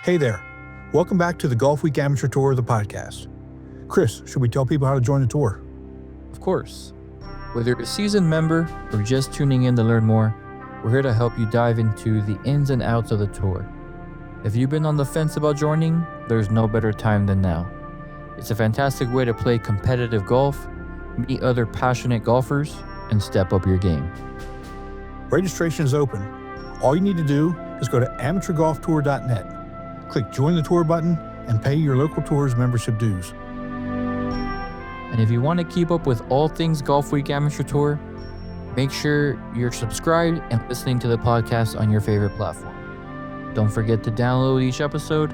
Hey there. Welcome back to the Golfweek Amateur Tour of the podcast. Chris, should we tell people how to join the tour? Of course. Whether you're a seasoned member or just tuning in to learn more, we're here to help you dive into the ins and outs of the tour. If you've been on the fence about joining, there's no better time than now. It's a fantastic way to play competitive golf, meet other passionate golfers, and step up your game. Registration is open. All you need to do is go to amateurgolftour.net, click Join the Tour button, and pay your local tour's membership dues. And if you want to keep up with all things Golfweek Amateur Tour, make sure you're subscribed and listening to the podcast on your favorite platform. Don't forget to download each episode,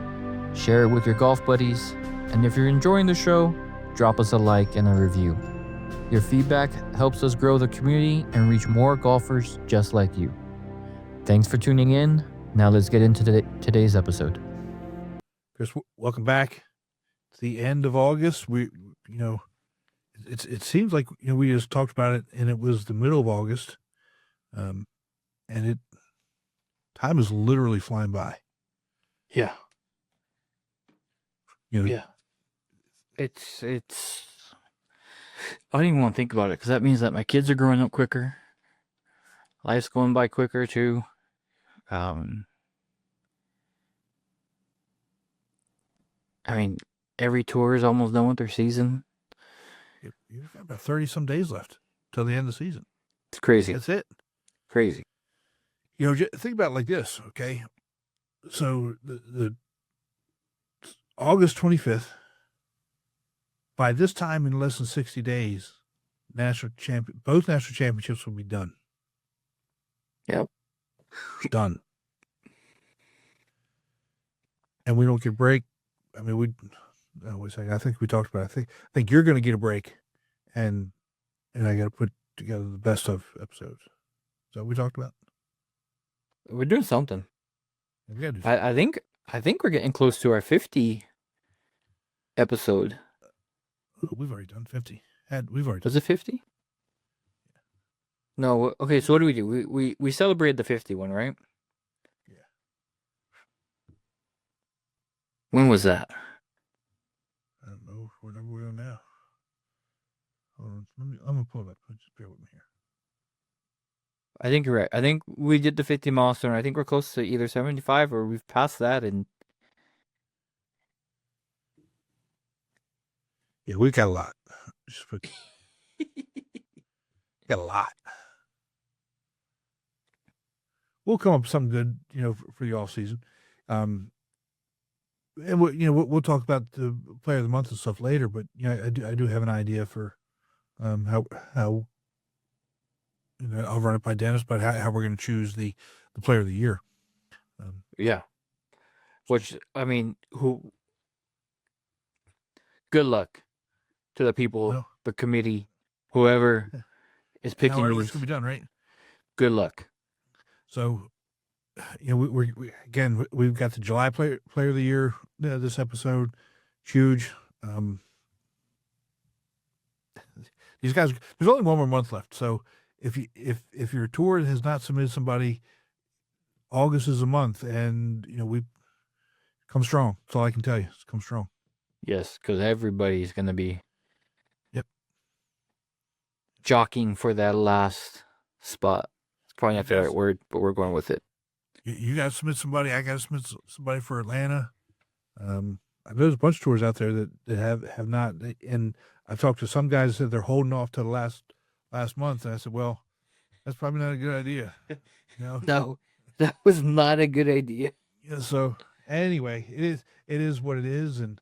share it with your golf buddies, and if you're enjoying the show, drop us a like and a review. Your feedback helps us grow the community and reach more golfers just like you. Thanks for tuning in. Now let's get into today's episode. Chris, welcome back. It's the end of August. It seems like we just talked about it, and it was the middle of August, and time is literally flying by. Yeah. Yeah. It's. I don't even want to think about it because that means that my kids are growing up quicker. Life's going by quicker too. Every tour is almost done with their season. You've got about 30 some days left till the end of the season. It's crazy. That's it. Crazy. Think about it like this, okay? So the August 25th, by this time in less than 60 days, both national championships will be done. Yep. Done. And we don't get a break. I think we talked about it. I think you're going to get a break, and I got to put together the best of episodes. Is that what we talked about? We're doing something. We gotta do something. I think we're getting close to our 50 episode. We've already done 50. Was it 50? No. Okay. So what do we do? We celebrated the 50 one, right? Yeah. When was that? I don't know. Whatever we're on now. Hold on. I'm gonna pull it up. Just bear with me here. I think you're right. I think we did the 50 milestone. I think we're close to either 75 or we've passed that. And yeah, we got a lot. Got a lot. We'll come up with something good, for the off season. And we'll talk about the player of the month and stuff later. But I do have an idea for how I'll run it by Dennis, but how we're going to choose the player of the year. yeah, which good luck to the people, the committee, whoever is picking it's these. going to be done, right? Good luck. So, we've got the July player of the year. This episode, huge. These guys, there's only one more month left. So if your tour has not submitted somebody, August is a month, and we come strong. That's all I can tell you. Come strong. Yes, because everybody's going to be jockeying for that last spot. It's probably not the right word, but we're going with it. You got to submit somebody. I got to submit somebody for Atlanta. There's a bunch of tours out there that have not. And I've talked to some guys that said they're holding off to the last month. And I said, well, that's probably not a good idea. No, that was not a good idea. Yeah. So anyway, it is what it is, and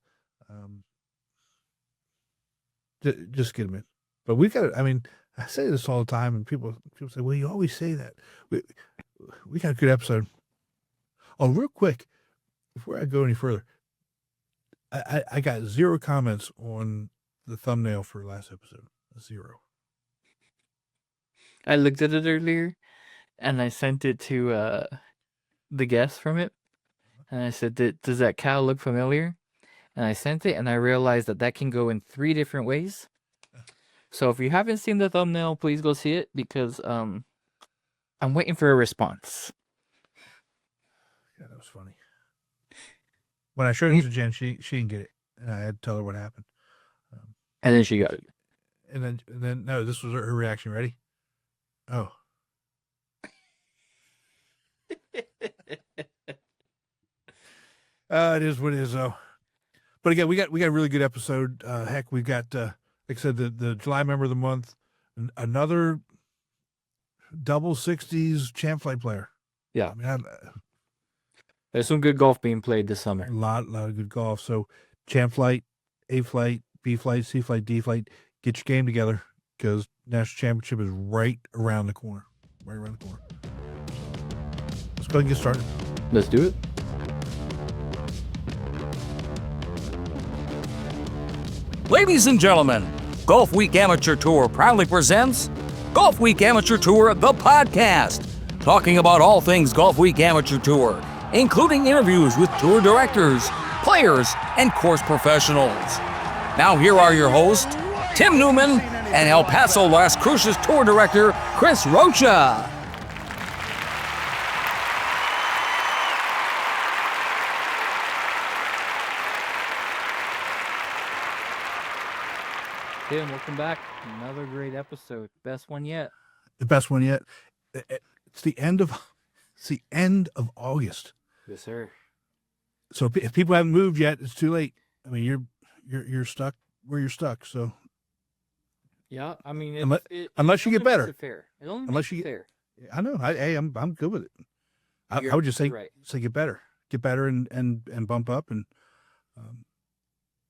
just get them in. But we got. I say this all the time, and people say, well, you always say that. We got a good episode. Oh, real quick, before I go any further, I got 0 comments on the thumbnail for last episode. 0. I looked at it earlier, and I sent it to the guest from it, and I said, "Does that cow look familiar?" And I sent it, and I realized that can go in 3 different ways. So if you haven't seen the thumbnail, please go see it, because I'm waiting for a response. Yeah, that was funny. when I showed it to Jen, she didn't get it, and I had to tell her what happened. And then she got it. And then no, this was her reaction. Ready? Oh. It is what it is, though. But again, we got a really good episode. Heck, we got like I said, the July member of the month, another double 60s champ flight player. Yeah, I mean, there's some good golf being played this summer. a lot of good golf. So champ flight, A flight, B flight, C flight, D flight. Get your game together because national championship is right around the corner. Right around the corner. Let's go ahead and get started. Let's do it. Ladies and gentlemen, Golfweek Amateur Tour proudly presents Golfweek Amateur Tour, the podcast, talking about all things Golfweek Amateur Tour, including interviews with tour directors, players, and course professionals. Now here are your hosts, Tim Newman and El Paso Las Cruces Tour Director, Chris Rocha. Tim, welcome back. Another great episode. Best one yet. The best one yet. It's the end of August. Yes, sir. So if people haven't moved yet, it's too late. I mean, you're stuck where you're stuck. So Yeah, I mean, unless you get better. It fair. It only Unless makes you it get- fair. I know. I'm good with it. I You're would just say right. get better, and bump up, and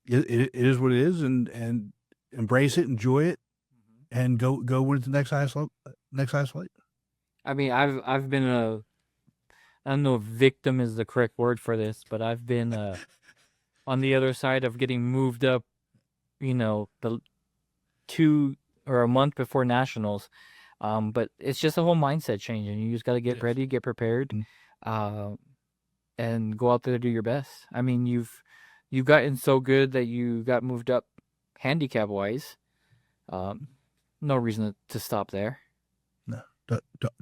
it is what it is, and embrace it, enjoy it, and go with the next highest flight. I mean, I've been I don't know if victim is the correct word for this, but I've been on the other side of getting moved up, the 2 or a month before nationals. But it's just a whole mindset change, and you just got to get Yes. ready, get prepared, and go out there to do your best. I mean, you've gotten so good that you got moved up handicap wise. No reason to stop there. No,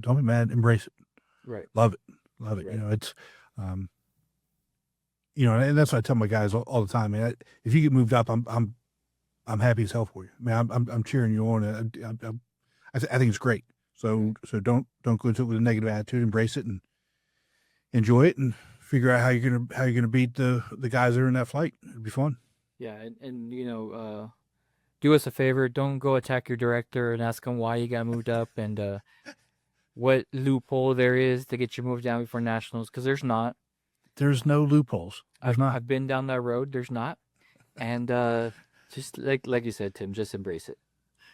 don't be mad. Embrace it. Right. Love it. Right. It's, and that's what I tell my guys all the time. Man, if you get moved up, I'm happy as hell for you. I mean, I'm cheering you on. I think it's great. So don't go into it with a negative attitude. Embrace it and enjoy it, and figure out how you're gonna beat the guys that are in that flight. It'd be fun. Yeah, and do us a favor. Don't go attack your director and ask him why you got moved up and what loophole there is to get you moved down before nationals, because there's not. There's no loopholes. I've been down that road. There's not, and just like you said, Tim, just embrace it.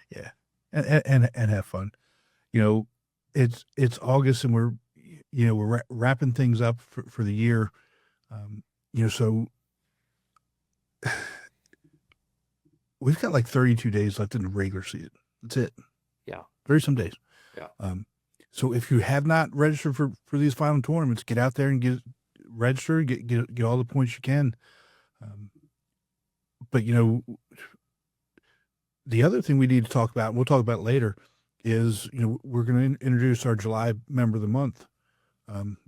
Yeah, and have fun. It's August, and we're wrapping things up for the year. So we've got like 32 days left in the regular season. That's it. Yeah. 30 some days. Yeah. So if you have not registered for these final tournaments, get out there and get registered, get all the points you can. But the other thing we need to talk about, and we'll talk about later, is we're going to introduce our July member of the month.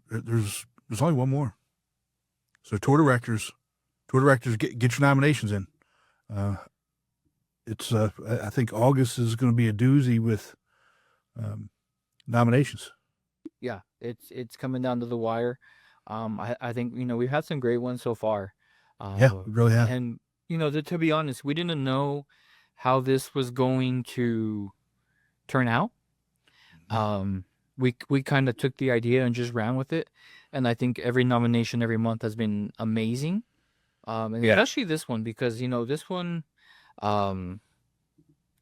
There's only one more. So tour directors, get your nominations in. It's I think August is going to be a doozy with nominations. Yeah, it's coming down to the wire. I think we've had some great ones so far. Yeah, we really have. And to be honest, we didn't know how this was going to turn out. We kind of took the idea and just ran with it, and I think every nomination every month has been amazing. And especially this one, because this one,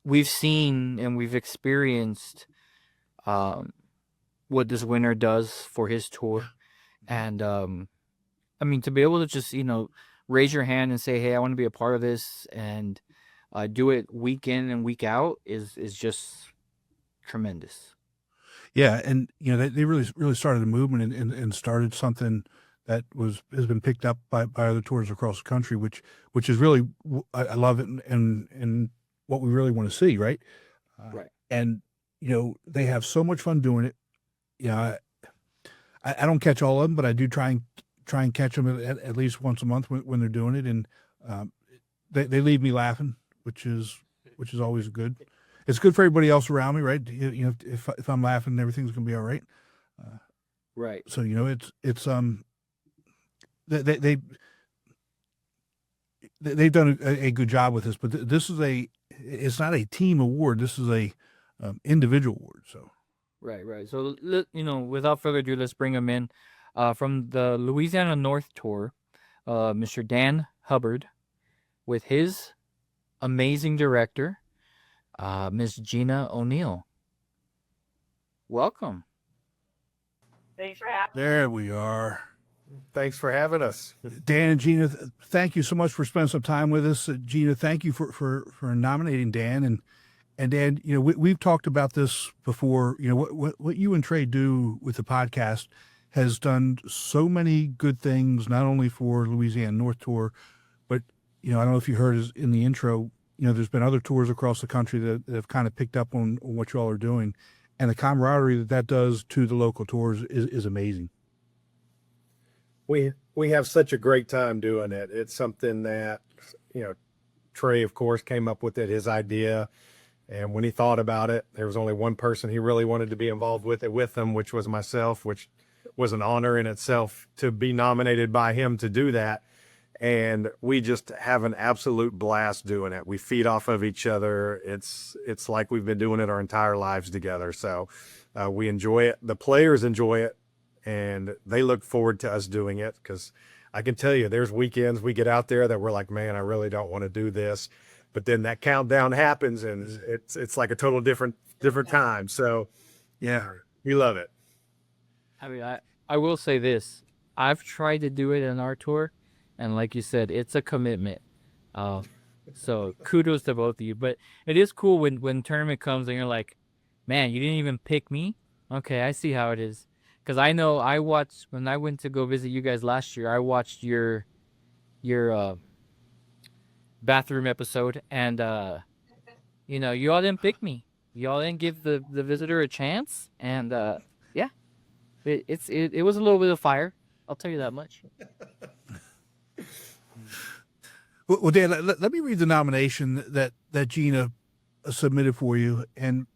we've seen and we've experienced what this winner does for his tour, and I mean, to be able to just raise your hand and say, hey, I want to be a part of this, and do it week in and week out is just tremendous. Yeah, and they really started a movement and started something that has been picked up by other tours across the country, which is really, I love it, and what we really want to see, right? Right. And they have so much fun doing it. I don't catch all of them, but I do try and try and catch them at least once a month when they're doing it, and they leave me laughing, which is always good. It's good for everybody else around me, right? You know, if I'm laughing, everything's gonna be all right. Right. So you know, it's they've done a good job with this, but this is it's not a team award. This is a individual award. So Right. So, you know, without further ado, let's bring him in. From the Louisiana North Tour, Mr. Dan Hubbard, with his amazing director, Miss Gina O'Neill. Welcome. Thanks for having me. there we are. Thanks for having us. Dan and Gina, thank you so much for spending some time with us. Gina, thank you for nominating Dan, and Dan, you know, we've talked about this before. You know, what you and Trey do with the podcast has done so many good things, not only for Louisiana North Tour, but, you know, I don't know if you heard in the intro, you know, there's been other tours across the country that have kind of picked up on what you all are doing, and the camaraderie that does to the local tours is amazing. We have such a great time doing it. It's something that, you know, Trey, of course, came up with his idea. And when he thought about it, there was only one person he really wanted to be involved with him, which was myself, which was an honor in itself to be nominated by him to do that. And we just have an absolute blast doing it. We feed off of each other. It's like we've been doing it our entire lives together. So we enjoy it. The players enjoy it, and they look forward to us doing it, because I can tell you there's weekends we get out there that we're like, man, I really don't want to do this. But then that countdown happens, and it's like a total different time. So yeah, we love it. I mean, I will say this. I've tried to do it in our tour, and like you said, it's a commitment. So kudos to both of you. But it is cool when tournament comes and you're like, man, you didn't even pick me? Okay, I see how it is. Because I know I watched, when I went to go visit you guys last year, I watched your bathroom episode, and you know, you all didn't pick me. You all didn't give the visitor a chance, and yeah, it was a little bit of fire. I'll tell you that much. Well, Dan, let me read the nomination that Gina submitted for you, and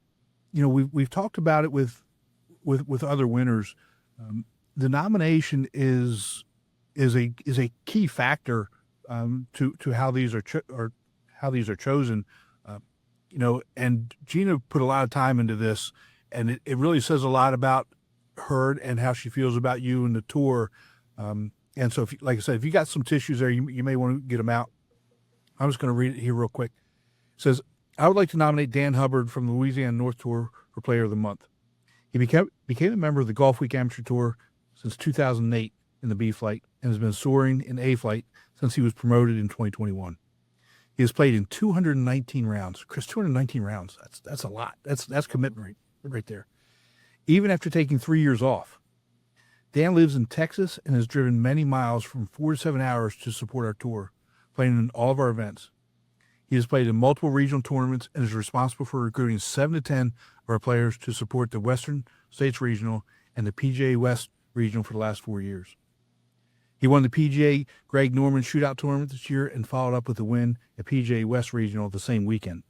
you know, we've talked about it with other winners. The nomination is a key factor to how these are chosen. You know, and Gina put a lot of time into this, and it really says a lot about her and how she feels about you and the tour. And so, like I said, if you got some tissues there, you may want to get them out. I'm just going to read it here real quick. It says, I would like to nominate Dan Hubbard from the Louisiana North Tour for Player of the Month. He became a member of the Golfweek Amateur Tour since 2008 in the B flight, and has been soaring in A flight since he was promoted in 2021. He has played in 219 rounds. Chris, 219 rounds. That's a lot. That's commitment right there. Even after taking 3 years off. Dan lives in Texas and has driven many miles from 4 to 7 hours to support our tour, playing in all of our events. He has played in multiple regional tournaments and is responsible for recruiting 7 to 10 of our players to support the Western States Regional and the PGA West Regional for the last 4 years. He won the PGA Greg Norman Shootout Tournament this year and followed up with a win at PGA West Regional the same weekend.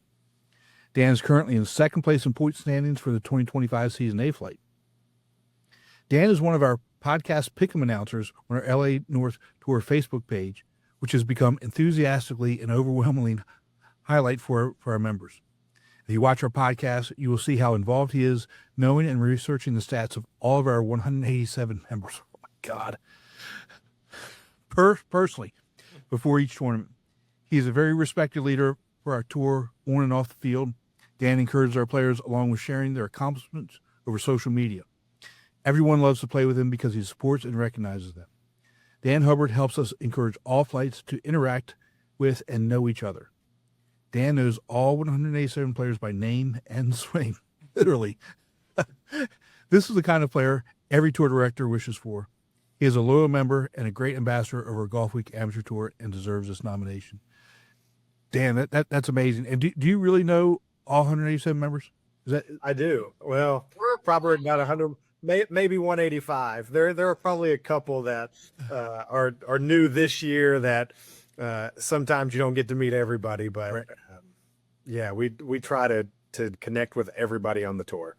Dan is currently in second place in point standings for the 2025 season A flight. Dan is one of our podcast pick'em announcers on our LA North Tour Facebook page, which has become enthusiastically and overwhelmingly highlight for our members. If you watch our podcast, you will see how involved he is, knowing and researching the stats of all of our 187 members. Oh my God. Personally, before each tournament. He is a very respected leader for our tour on and off the field. Dan encourages our players along with sharing their accomplishments over social media. Everyone loves to play with him because he supports and recognizes them. Dan Hubbard helps us encourage all flights to interact with and know each other. Dan knows all 187 players by name and swing, literally. This is the kind of player every tour director wishes for. He is a loyal member and a great ambassador of our Golfweek Amateur Tour and deserves this nomination. Dan, that's amazing. And do you really know all 187 members? Is that? I do. Well, we're probably about maybe 185. There are probably a couple that are new this year that sometimes you don't get to meet everybody, but Right. yeah, we try to connect with everybody on the tour.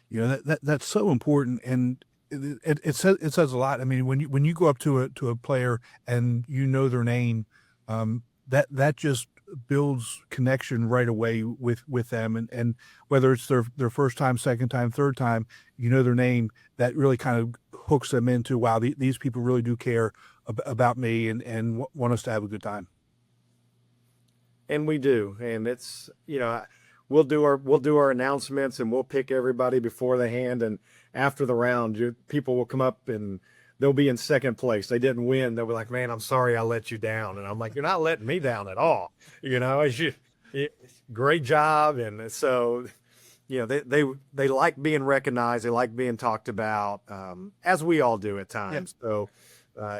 You know, that's so important, and it says a lot. I mean, when you go up to a player and you know their name, that just builds connection right away with them, and whether it's their first time, second time, third time, you know their name, that really kind of hooks them into, wow, these people really do care about me and want us to have a good time. And we do, and it's, we'll do our announcements, and we'll pick everybody before the hand, and after the round, people will come up and they'll be in second place. They didn't win. They'll be like, "Man, I'm sorry I let you down." And I'm like, "You're not letting me down at all. Great job." And so, they like being recognized. They like being talked about, as we all do at times. Yeah. So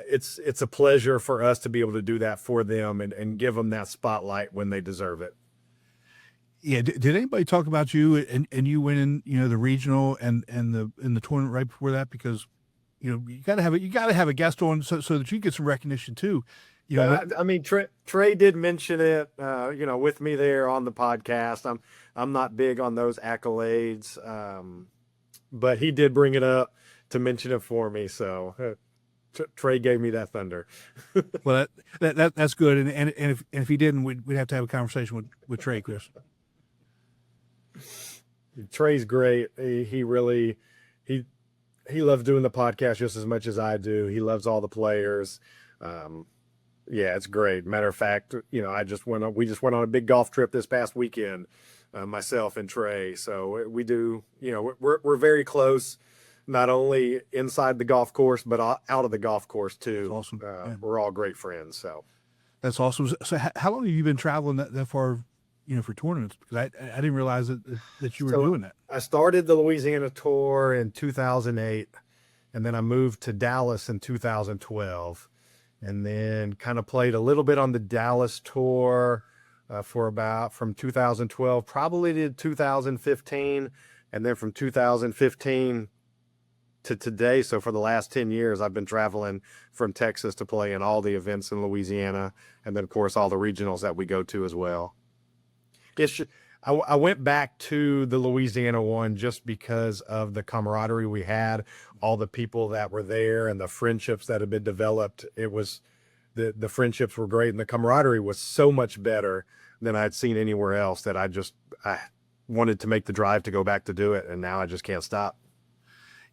it's a pleasure for us to be able to do that for them and give them that spotlight when they deserve it. Yeah. Did anybody talk about you and you winning, the regional and the tournament right before that? Because, you gotta have a guest on so that you get some recognition too. I mean, Trey did mention it, with me there on the podcast. I'm not big on those accolades, but he did bring it up to mention it for me. So Trey gave me that thunder. Well, that's good. And if he didn't, we'd have to have a conversation with Trey, Chris. Trey's great. He really he loves doing the podcast just as much as I do. He loves all the players. Yeah, it's great. Matter of fact, we just went on a big golf trip this past weekend, myself and Trey. So we do, we're very close, not only inside the golf course, but out of the golf course too. That's awesome. Yeah. We're all great friends. So That's awesome. So how long have you been traveling that far, for tournaments? Because I didn't realize that you were doing that. I started the Louisiana Tour in 2008, and then I moved to Dallas in 2012, and then kind of played a little bit on the Dallas Tour from 2012 probably to 2015, and then from 2015 to today. So for the last 10 years, I've been traveling from Texas to play in all the events in Louisiana, and then of course all the regionals that we go to as well. I went back to the Louisiana one just because of the camaraderie we had, all the people that were there and the friendships that had been developed. It was the friendships were great, and the camaraderie was so much better than I'd seen anywhere else that I wanted to make the drive to go back to do it, and now I just can't stop.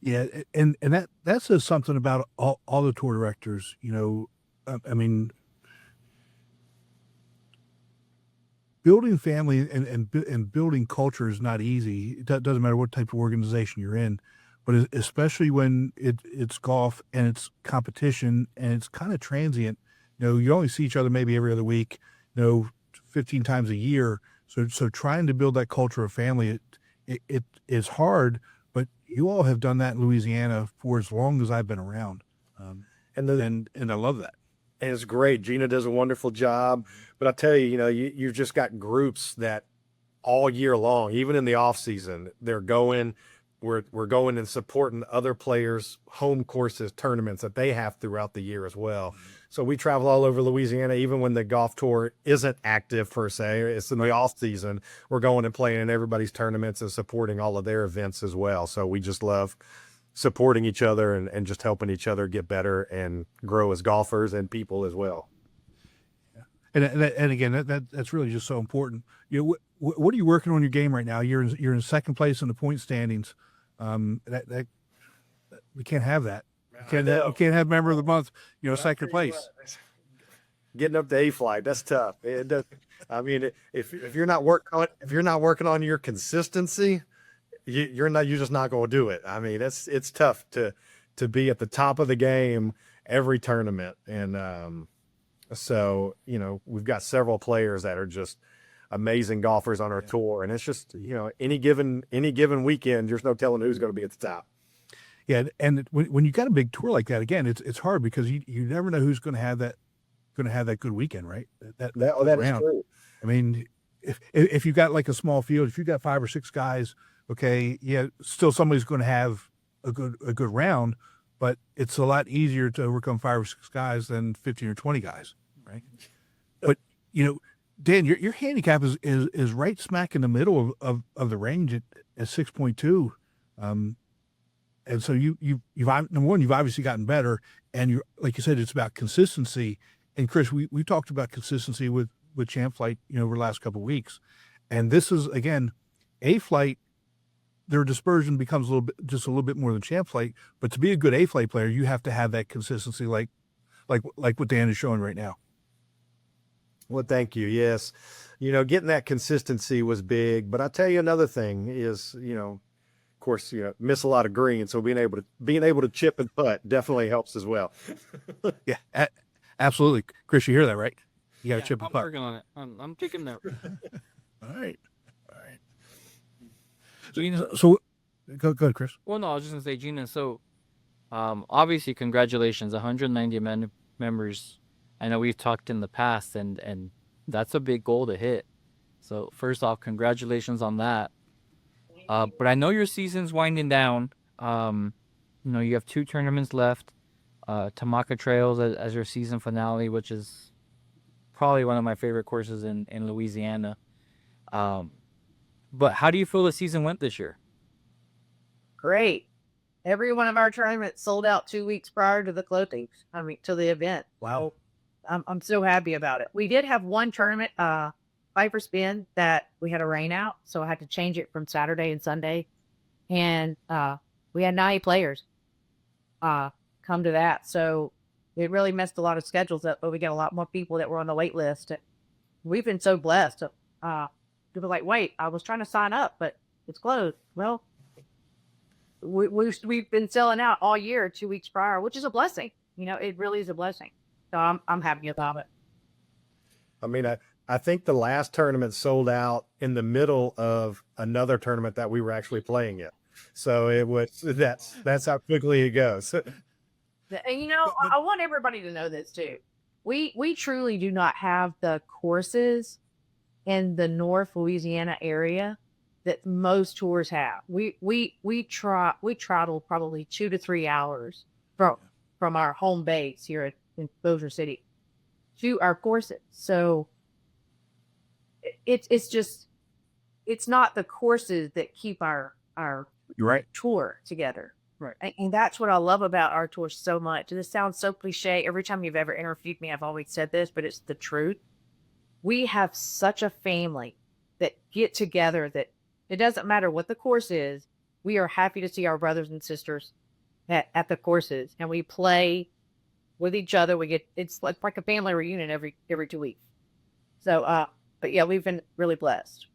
Yeah, and that says something about all the tour directors. I mean, building family and building culture is not easy. It doesn't matter what type of organization you're in, but especially when it's golf and it's competition and it's kind of transient. You only see each other maybe every other week, 15 times a year. So trying to build that culture of family, it is hard, but you all have done that in Louisiana for as long as I've been around. And I love that. And it's great. Gina does a wonderful job. But I tell you, you've just got groups that all year long, even in the off season, they're going, we're going and supporting other players' home courses, tournaments that they have throughout the year as well. Mm-hmm. So we travel all over Louisiana, even when the golf tour isn't active per se. It's in the off season. We're going and playing in everybody's tournaments and supporting all of their events as well. So we just love supporting each other and just helping each other get better and grow as golfers and people as well. Yeah. And again, that's really just so important. What are you working on your game right now? You're in second place in the point standings. That we can't have that. We can't have member of the month, second place. Getting up to A flight, that's tough. I mean, if you're not working on your consistency, you're just not going to do it. I mean, it's tough to be at the top of the game every tournament. And so, we've got several players that are just amazing golfers on our tour. And it's just, any given weekend, there's no telling who's going to be at the top. Yeah. And when you got a big tour like that, again, it's hard because you never know who's going to have that good weekend, right? That is true. I mean, if you've got like a small field, if you've got 5 or 6 guys, okay, yeah, still somebody's going to have a good round, but it's a lot easier to overcome 5 or 6 guys than 15 or 20 guys, right? But Dan, your handicap is right smack in the middle of the range at 6.2, and so you've number one, you've obviously gotten better, and you're, like you said, it's about consistency. And Chris, we talked about consistency with Champ Flight, over the last couple of weeks, and this is again A Flight. Their dispersion becomes just a little bit more than Champ Flight, but to be a good A Flight player, you have to have that consistency, like what Dan is showing right now. Well, thank you. Yes. Getting that consistency was big, but I'll tell you another thing is, of course, miss a lot of green. So being able to chip and putt definitely helps as well. Yeah, absolutely. Chris, you hear that, right? You got to chip and putt. I'm working on it. I'm taking note. All right. So go ahead, Chris. Well, no, I was just gonna say, Gina. So, obviously, congratulations, 190 members. I know we've talked in the past, and that's a big goal to hit. So, first off, congratulations on that. But I know your season's winding down. You have 2 tournaments left. Tamaka Trails as your season finale, which is probably one of my favorite courses in Louisiana. But how do you feel the season went this year? Great. Every one of our tournaments sold out 2 weeks prior to to the event. Wow. I'm so happy about it. We did have one tournament, Piper Spin, that we had a rain out, so I had to change it from Saturday and Sunday. And we had 90 players come to that. So it really messed a lot of schedules up, but we got a lot more people that were on the wait list. We've been so blessed. People like, wait, I was trying to sign up, but it's closed. Well, we've been selling out all year 2 weeks prior, which is a blessing. It really is a blessing. So I'm happy about it. I mean, I think the last tournament sold out in the middle of another tournament that we were actually playing in. So that's how quickly it goes. And I want everybody to know this too. We truly do not have the courses in the North Louisiana area that most tours have. We travel probably 2 to 3 hours from our home base here in Bossier City to our courses. So it's not the courses that keep our You're right. tour together. Right. And that's what I love about our tour so much. And this sounds so cliche. Every time you've ever interviewed me, I've always said this, but it's the truth. We have such a family that get together that it doesn't matter what the course is. We are happy to see our brothers and sisters at the courses, and we play with each other. It's like a family reunion every 2 weeks. So, but yeah, we've been really blessed.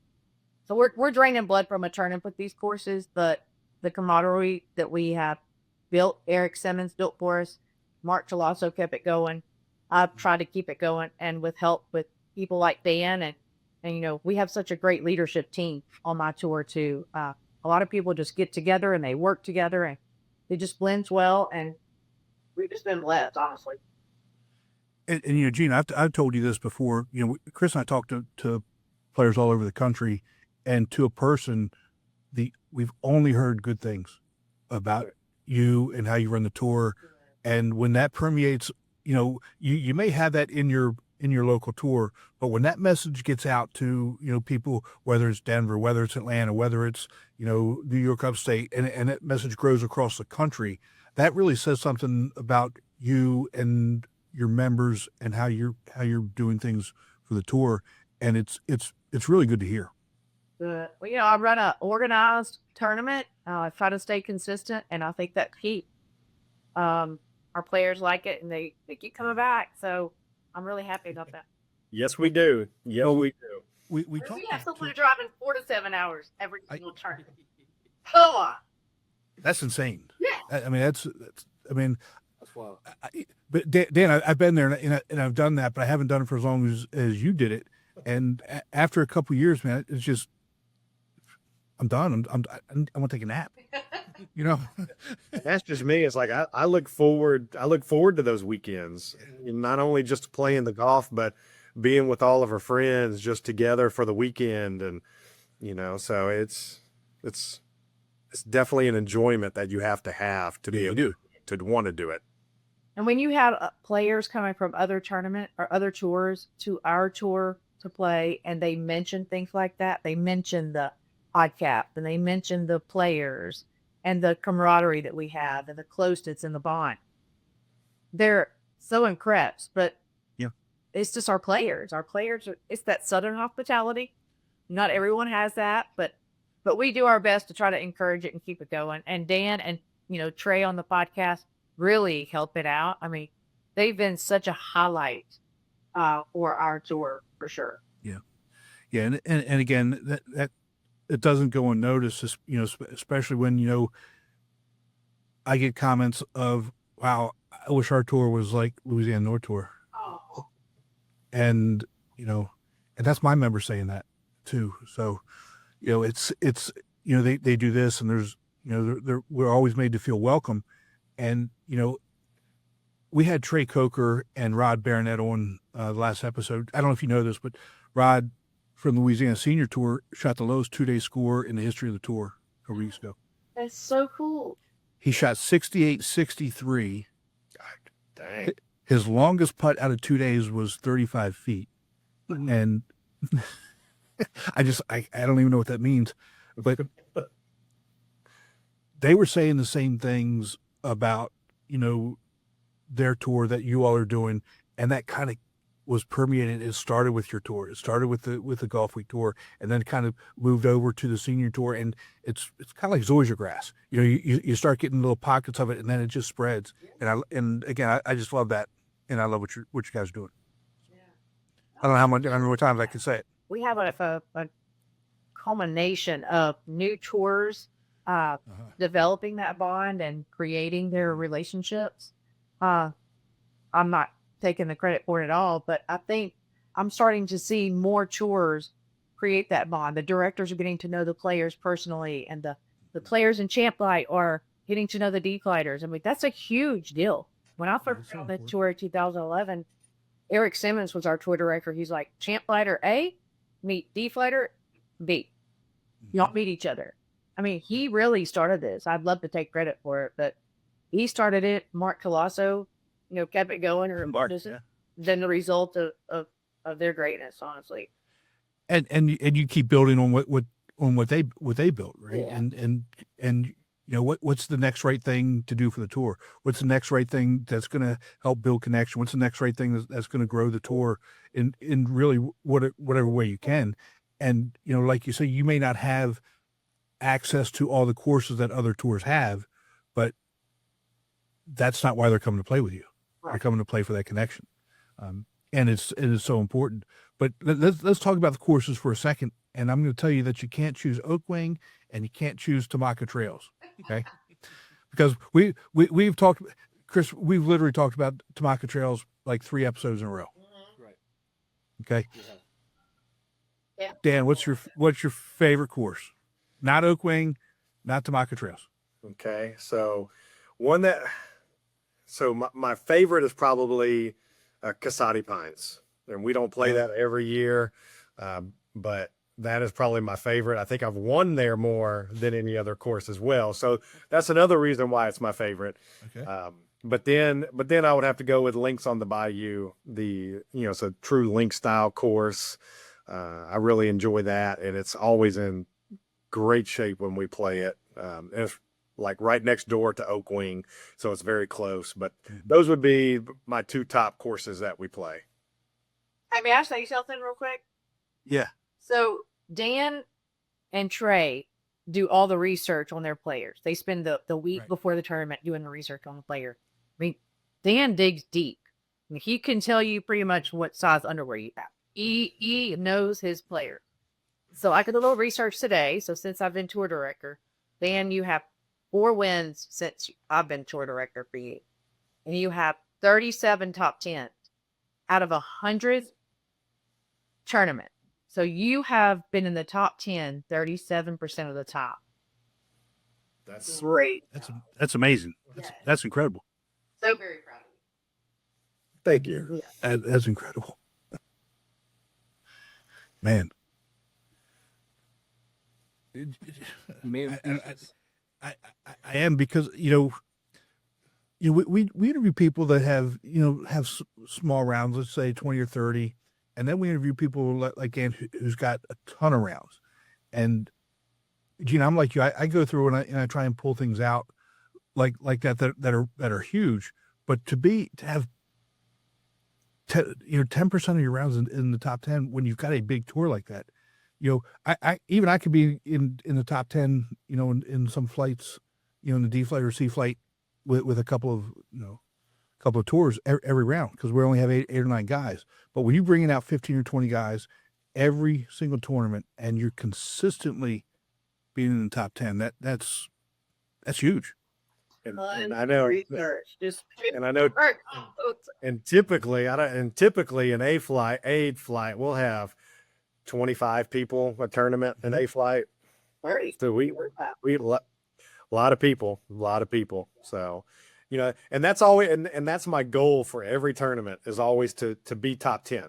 So we're draining blood from a tournament with these courses, but the camaraderie that we have built, Eric Simmons built for us, Mark Chalasso kept it going. I've tried to keep it going, and with help with people like Dan, and we have such a great leadership team on my tour too. A lot of people just get together and they work together, and it just blends well, and we've just been blessed, honestly. And Gene, I've told you this before. Chris and I talked to players all over the country, and to a person, we've only heard good things about you and how you run the tour. And when that permeates, you may have that in your local tour, but when that message gets out to people, whether it's Denver, whether it's Atlanta, whether it's New York upstate, and that message grows across the country, that really says something about you and your members and how you're doing things for the tour, and it's really good to hear. Well, I run an organized tournament. I try to stay consistent, and I think that's key. Our players like it, and they keep coming back. So I'm really happy about that. Yes, we do. Yeah, we do. We have someone driving 4 to 7 hours every single turn. Come on. That's insane. Yeah. I mean, that's Wow. but Dan, I've been there and I've done that, but I haven't done it for as long as you did it. And after a couple of years, man, it's just, I'm done. I want to take a nap. That's just me. It's like I look forward to those weekends, not only just playing the golf, but being with all of our friends just together for the weekend. And so it's it's definitely an enjoyment that you have to be able to want to do it. And when you have players coming from other tournament or other tours to our tour to play, and they mention things like that, they mention the odd cap, and they mention the players and the camaraderie that we have and the closeness and the bond. They're so impressed, but it's just our players. Our players it's that Southern hospitality. Not everyone has that, but we do our best to try to encourage it and keep it going. And Dan and, Trey on the podcast really help it out. I mean, they've been such a highlight for our tour for sure. Yeah. And again, that it doesn't go unnoticed, especially when, I get comments of, wow, I wish our tour was like Louisiana North Tour. Oh. And, and that's my members saying that too. So, it's, they do this, and there's, we're always made to feel welcome. And, we had Trey Coker and Rod Barnett on the last episode. I don't know if you know this, but Rod from the Louisiana Senior Tour shot the lowest 2-day score in the history of the tour a couple weeks ago. That's so cool. He shot 68-63. Dang. His longest putt out of 2 days was 35 feet. And I don't even know what that means. But they were saying the same things about, their tour that you all are doing. And that kind of was permeated. It started with your tour. It started with the Golfweek Tour, and then kind of moved over to the Senior Tour. And it's kind of like zoysia grass. You start getting little pockets of it, and then it just spreads. And again, I just love that, and I love what you guys are doing. I don't know how many times I can say it. We have a culmination of new tours developing that bond and creating their relationships. I'm not taking the credit for it at all, but I think I'm starting to see more tours create that bond. The directors are getting to know the players personally, and the players in Champ Light are getting to know the D-Flighters. I mean, that's a huge deal. When I first on the tour in 2011, Eric Simmons was our tour director. He's like, Champ Lighter A, meet D-Flighter B. Y'all meet each other. I mean, he really started this. I'd love to take credit for it, but he started it. Mark Colosso, kept it going, or then the result of their greatness, honestly. And you keep building on what they built, right? Yeah. And what's the next right thing to do for the tour? What's the next right thing that's going to help build connection? What's the next right thing that's going to grow the tour in really whatever way you can? And like you say, you may not have access to all the courses that other tours have, but that's not why they're coming to play with you. Right. They're coming to play for that connection, and it is so important. But let's talk about the courses for a second. And I'm going to tell you that you can't choose Oak Wing and you can't choose Tamaka Trails, okay? Because we've talked, Chris, we've literally talked about Tamaka Trails like 3 episodes in a row. Right. Okay. Yeah. Dan, what's your favorite course? Not Oak Wing, not Tamaka Trails. Okay, so my favorite is probably Casati Pines, and we don't play that every year, but that is probably my favorite. I think I've won there more than any other course as well, so that's another reason why it's my favorite. Okay. But then I would have to go with Links on the Bayou, it's a true link style course. I really enjoy that, and it's always in great shape when we play it. And it's like right next door to Oak Wing, so it's very close. But those would be my 2 top courses that we play. Hey, may I say something real quick? Yeah. So Dan and Trey do all the research on their players. They spend the week before the tournament doing the research on the player. I mean, Dan digs deep. I mean, he can tell you pretty much what size underwear you have. He knows his player. So I did a little research today. So since I've been tour director, Dan, you have 4 wins since I've been tour director for you. And you have 37 top 10 out of 100 tournament. So you have been in the top 10, 37% of the top. That's great. That's amazing. That's incredible. So very proud of you. Thank you. That's incredible. Man. I am, because we interview people that have small rounds, let's say 20 or 30, and then we interview people like Dan who's got a ton of rounds. And Gene, I'm like you. I go through and I try and pull things out like that are huge. But to have 10% of your rounds in the top 10 when you've got a big tour like that, I could be in the top 10, in some flights, in the D flight or C flight with a couple of tours every round, because we only have eight or nine guys. But when you bring out 15 or 20 guys every single tournament and you're consistently being in the top 10, that's huge. And I know, and typically an A flight, we'll have 25 people a tournament in A flight. So we a lot of people. So, and that's always, and that's my goal for every tournament, is always to be top 10.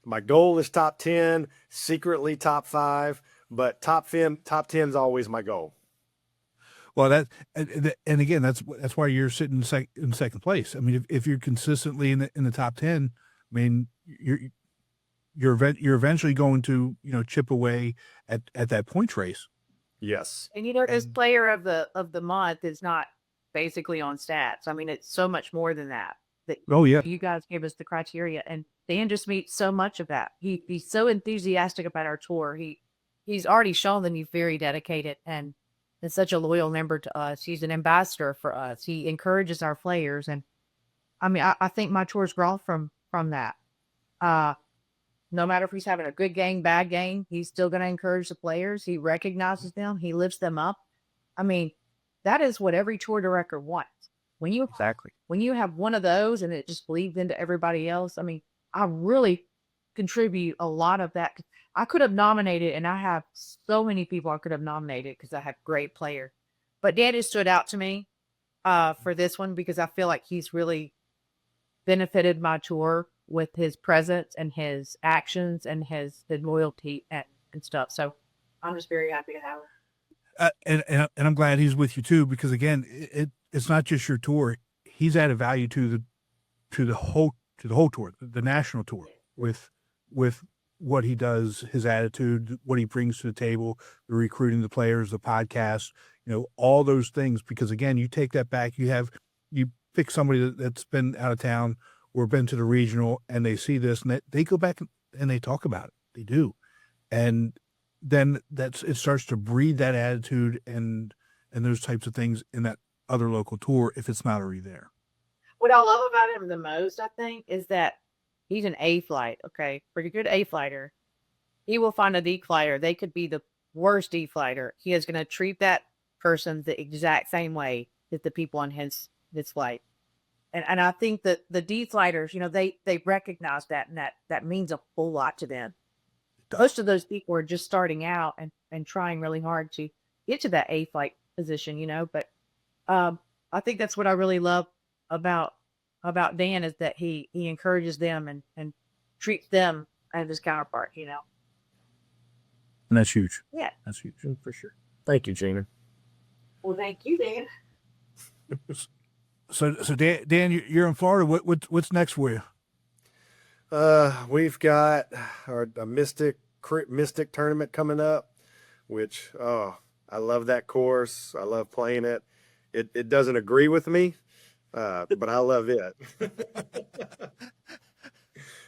My goal is top 10, secretly top 5, but top 10 is always my goal. Well, and again, that's why you're sitting in second place. I mean, if you're consistently in the top 10, I mean, you're eventually going to chip away at that points race. Yes. And this player of the month is not basically on stats. I mean, it's so much more than that. Oh yeah. You guys gave us the criteria, and Dan just meets so much of that. He's so enthusiastic about our tour. He's already shown that he's very dedicated and such a loyal member to us. He's an ambassador for us. He encourages our players. And I mean, I think my tour's grown from that. No matter if he's having a good game, bad game, he's still going to encourage the players. He recognizes them. He lifts them up. I mean, that is what every tour director wants. When you have one of those and it just bleeds into everybody else, I mean, I really contribute a lot of that. I could have nominated, and I have so many people I could have nominated because I have great players. But Dan has stood out to me for this one, because I feel like he's really benefited my tour with his presence and his actions and his loyalty and stuff. So I'm just very happy to have him. And I'm glad he's with you too, because again, it's not just your tour. He's added value to the whole tour, the national tour, with what he does, his attitude, what he brings to the table, the recruiting the players, the podcast, all those things. Because again, you take that back, you pick somebody that's been out of town or been to the regional, and they see this and they go back and they talk about it. They do. And then it starts to breed that attitude and those types of things in that other local tour, if it's not already there. What I love about him the most, I think, is that he's an A flight. Okay. Pretty good A flighter. He will find a D flighter. They could be the worst D flighter. He is going to treat that person the exact same way as the people on his flight. And I think that the D flighters, they recognize that, and that means a whole lot to them. Most of those people are just starting out and trying really hard to get to that A flight position, but I think that's what I really love about Dan, is that he encourages them and treats them as his counterpart, And that's huge. Yeah. That's huge for sure. Thank you, Gina. Well, thank you, Dan. So Dan, you're in Florida. What's next for you? We've got a Mystic tournament coming up, which, I love that course. I love playing it. It doesn't agree with me, but I love it.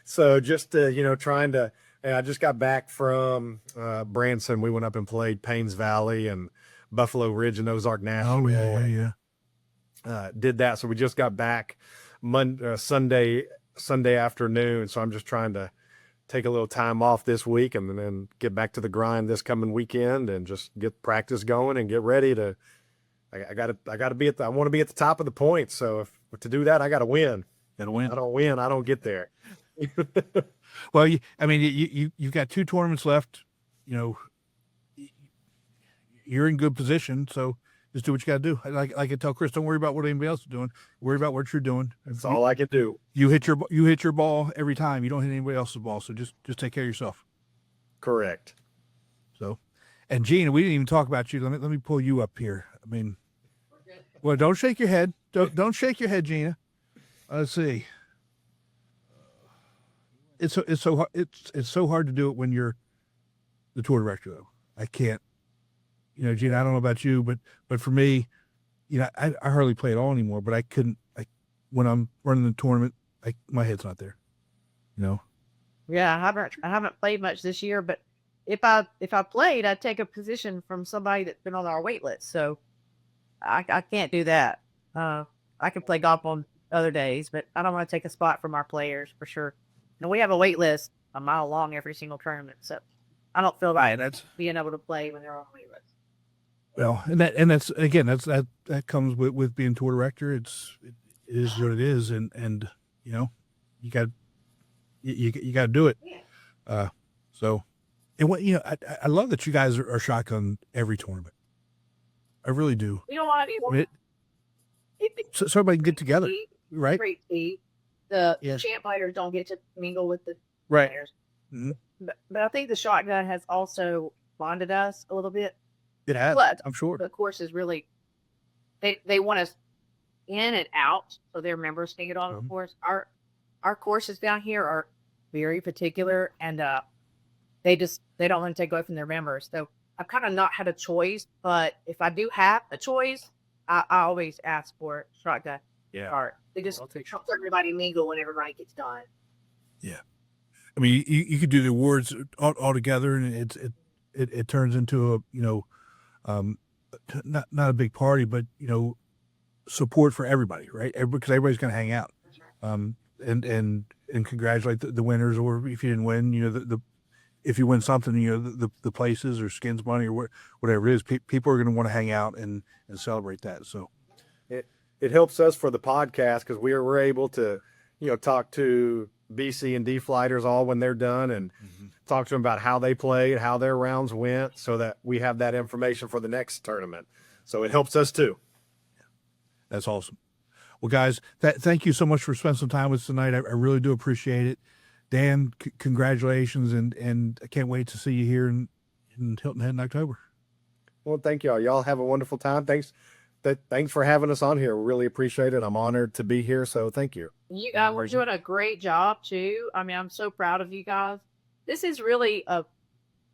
So just, trying to, I just got back from Branson. We went up and played Paynes Valley and Buffalo Ridge and Ozark National. Oh, yeah. Did that. So we just got back Sunday afternoon. So I'm just trying to take a little time off this week and then get back to the grind this coming weekend and just get practice going and get ready to, I gotta be I want to be at the top of the points. So to do that, I got to win. Gotta win. I don't win, I don't get there. Well, you've got 2 tournaments left. You're in good position. So just do what you got to do. Like I tell Chris, don't worry about what anybody else is doing. Worry about what you're doing. That's all I can do. You hit your ball every time. You don't hit anybody else's ball. So just take care of yourself. Correct. So, and Gene, we didn't even talk about you. Let me pull you up here. I mean, Well, don't shake your head. Don't shake your head, Gina. Let's see. It's so hard to do it when you're the tour director, though. I can't. Gina, I don't know about you, but for me, I hardly play at all anymore. But I couldn't. When I'm running the tournament, my head's not there. Yeah, I haven't played much this year, but if I played, I'd take a position from somebody that's been on our wait list. So I can't do that. I can play golf on other days, but I don't want to take a spot from our players for sure. And we have a wait list a mile long every single tournament, so I don't feel like being able to play when they're on wait list. Well, and that's again that comes with being tour director. It is what it is, and you got you got to do it. Yeah. So, and what I love that you guys are shotgun every tournament. I really do. You know what? So everybody can get together, right? Great team. The Yes. champ fighters don't get to mingle with the Right. players. Mhm. But I think the shotgun has also bonded us a little bit. It has, But I'm sure. the course is really they want us in and out, so their members can get on the course. Our courses down here are very particular, and they don't want to take away from their members. So I've kind of not had a choice, but if I do have a choice, I always ask for shotgun. Yeah. Start. They just help everybody mingle when everybody gets done. Yeah. I mean, you could do the awards all together, and it turns into not a big party, but support for everybody, right? Because everybody's going to hang out, and congratulate the winners, or if you didn't win, if you win something, the places or skins money or whatever it is, people are going to want to hang out and celebrate that. So It helps us for the podcast because we're able to, talk to BC and D flighters all when they're done and talk to them about how they played, how their rounds went, so that we have that information for the next tournament. So it helps us too. that's awesome. Well, guys, thank you so much for spending some time with us tonight. I really do appreciate it. Dan, congratulations, and I can't wait to see you here in Hilton Head in October. Well, thank y'all. Y'all have a wonderful time. Thanks for having us on here. We really appreciate it. I'm honored to be here. So thank you. You guys were doing a great job too. I mean, I'm so proud of you guys. This is really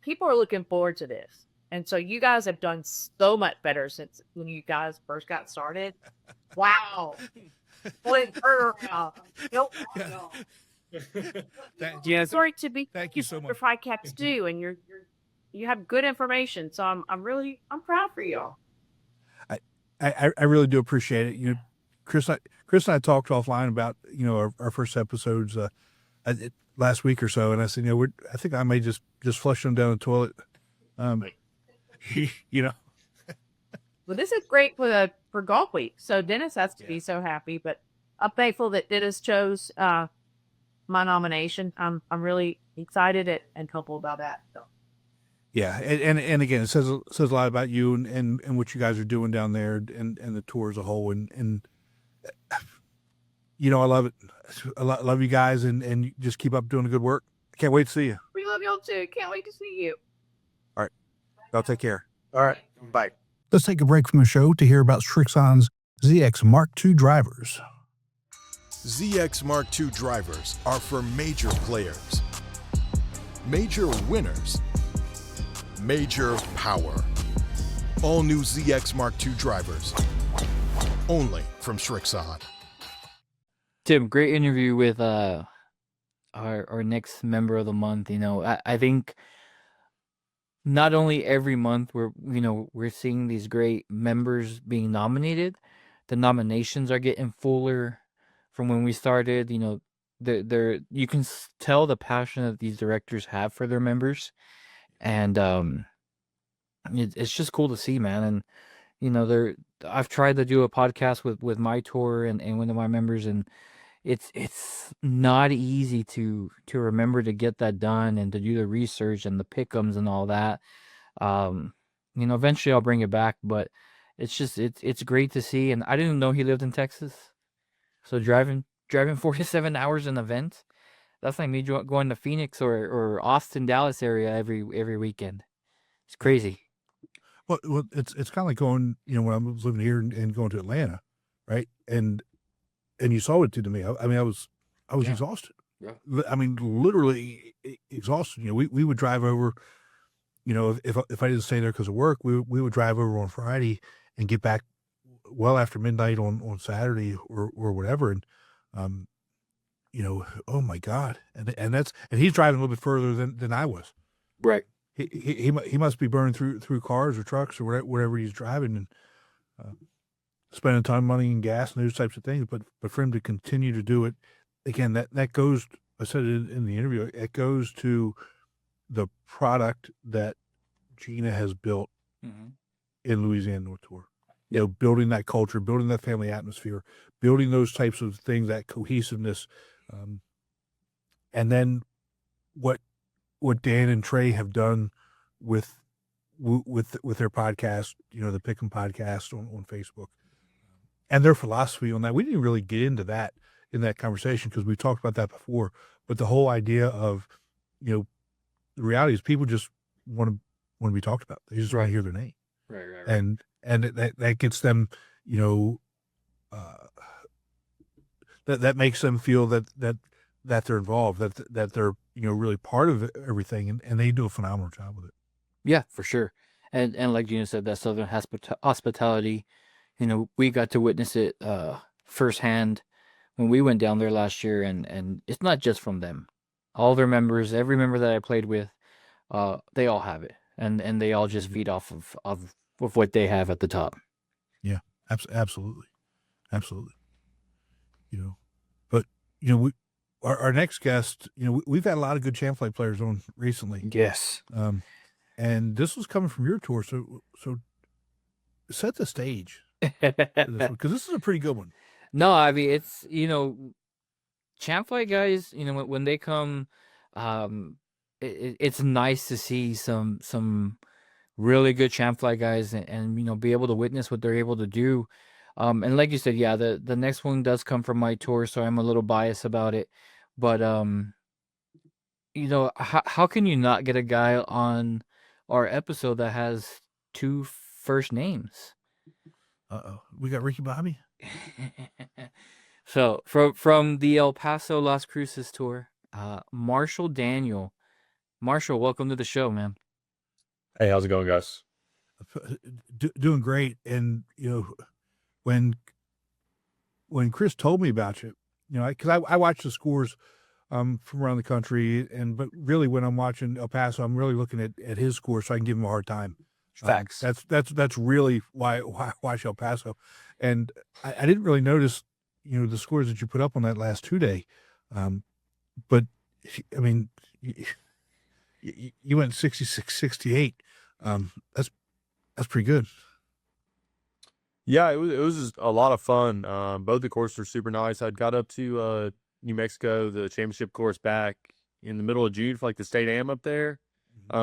people are looking forward to this. And so you guys have done so much better since when you guys first got started. Wow. Boy, turnaround. Nope. No. Yes. Sorry to be Thank you so your much. fight caps too, and you have good information. So I'm proud for y'all. I really do appreciate it. Chris and I talked offline about our first episodes last week or so, and I said I think I may just flush them down the toilet. Well, this is great for Golf Week. So Dennis has to be so happy, but I'm thankful that Dennis chose my nomination. I'm really excited and hopeful about that. So. Yeah, and again, it says a lot about you and what you guys are doing down there and the tour as a whole. And I love it. I love you guys, and you just keep up doing the good work. I can't wait to see you. We love y'all too. Can't wait to see you. All right, y'all take care. All right. Bye. Let's take a break from the show to hear about Srixon's ZX Mark II drivers. ZX Mark II drivers are for major players, major winners, major power. All new ZX Mark II drivers, only from Srixon. Tim, great interview with our next member of the month. I think not only every month we're seeing these great members being nominated, the nominations are getting fuller from when we started. They're you can tell the passion that these directors have for their members, and it's just cool to see, man. And I've tried to do a podcast with my tour and one of my members, and it's not easy to remember to get that done and to do the research and the pick'ems and all that. Eventually I'll bring it back, but it's great to see. And I didn't know he lived in Texas, so driving 47 hours an event, that's like me going to Phoenix or Austin, Dallas area every weekend. It's crazy. Well, it's kind of like going, when I was living here and going to Atlanta, right? And you saw what it did to me. I mean, I was Yeah. exhausted. Yeah. I mean, literally exhausted. We would drive over. If I didn't stay there because of work, we would drive over on Friday and get back well after midnight on Saturday or whatever. And oh my God, and he's driving a little bit further than I was. Right. He must be burning through cars or trucks or whatever he's driving and spending a ton of money in gas and those types of things. But for him to continue to do it, again, that goes. I said it in the interview. It goes to the product that Gina has built in Louisiana North Tour. Building that culture, building that family atmosphere, building those types of things, that cohesiveness, and then what Dan and Trey have done with their podcast, the Pick'em podcast on Facebook, and their philosophy on that. We didn't really get into that in that conversation because we talked about that before. But the whole idea of, the reality is people just want to be talked about. They just want to hear their name, Right. and that gets them, that makes them feel that they're involved, that they're really part of everything, and they do a phenomenal job with it. Yeah, for sure. And like Gina said, that Southern hospitality, we got to witness it firsthand when we went down there last year, and it's not just from them. All their members, every member that I played with, they all have it, and they all just feed off of what they have at the top. Yeah, absolutely. But our next guest, we've had a lot of good champ flight players on recently. Yes. And this was coming from your tour, so set the stage because this is a pretty good one. No, I mean, it's, champ flight guys, when they come, it's nice to see some really good champ flight guys and be able to witness what they're able to do. And like you said, yeah, the next one does come from my tour, so I'm a little biased about it. But, how can you not get a guy on our episode that has 2 first names? We got Ricky Bobby. So from the El Paso Las Cruces tour, Marshall Daniel. Marshall, welcome to the show, man. Hey, how's it going, guys? Doing great. And when Chris told me about you, because I watch the scores from around the country, but really when I'm watching El Paso, I'm really looking at his score so I can give him a hard time. Facts. That's really why I watch El Paso, and I didn't really notice the scores that you put up on that last 2-day, but I mean you went 66-68. That's pretty good. Yeah, it was just a lot of fun. Both the courses are super nice. I got up to New Mexico, the championship course, back in the middle of June for like the state am up there.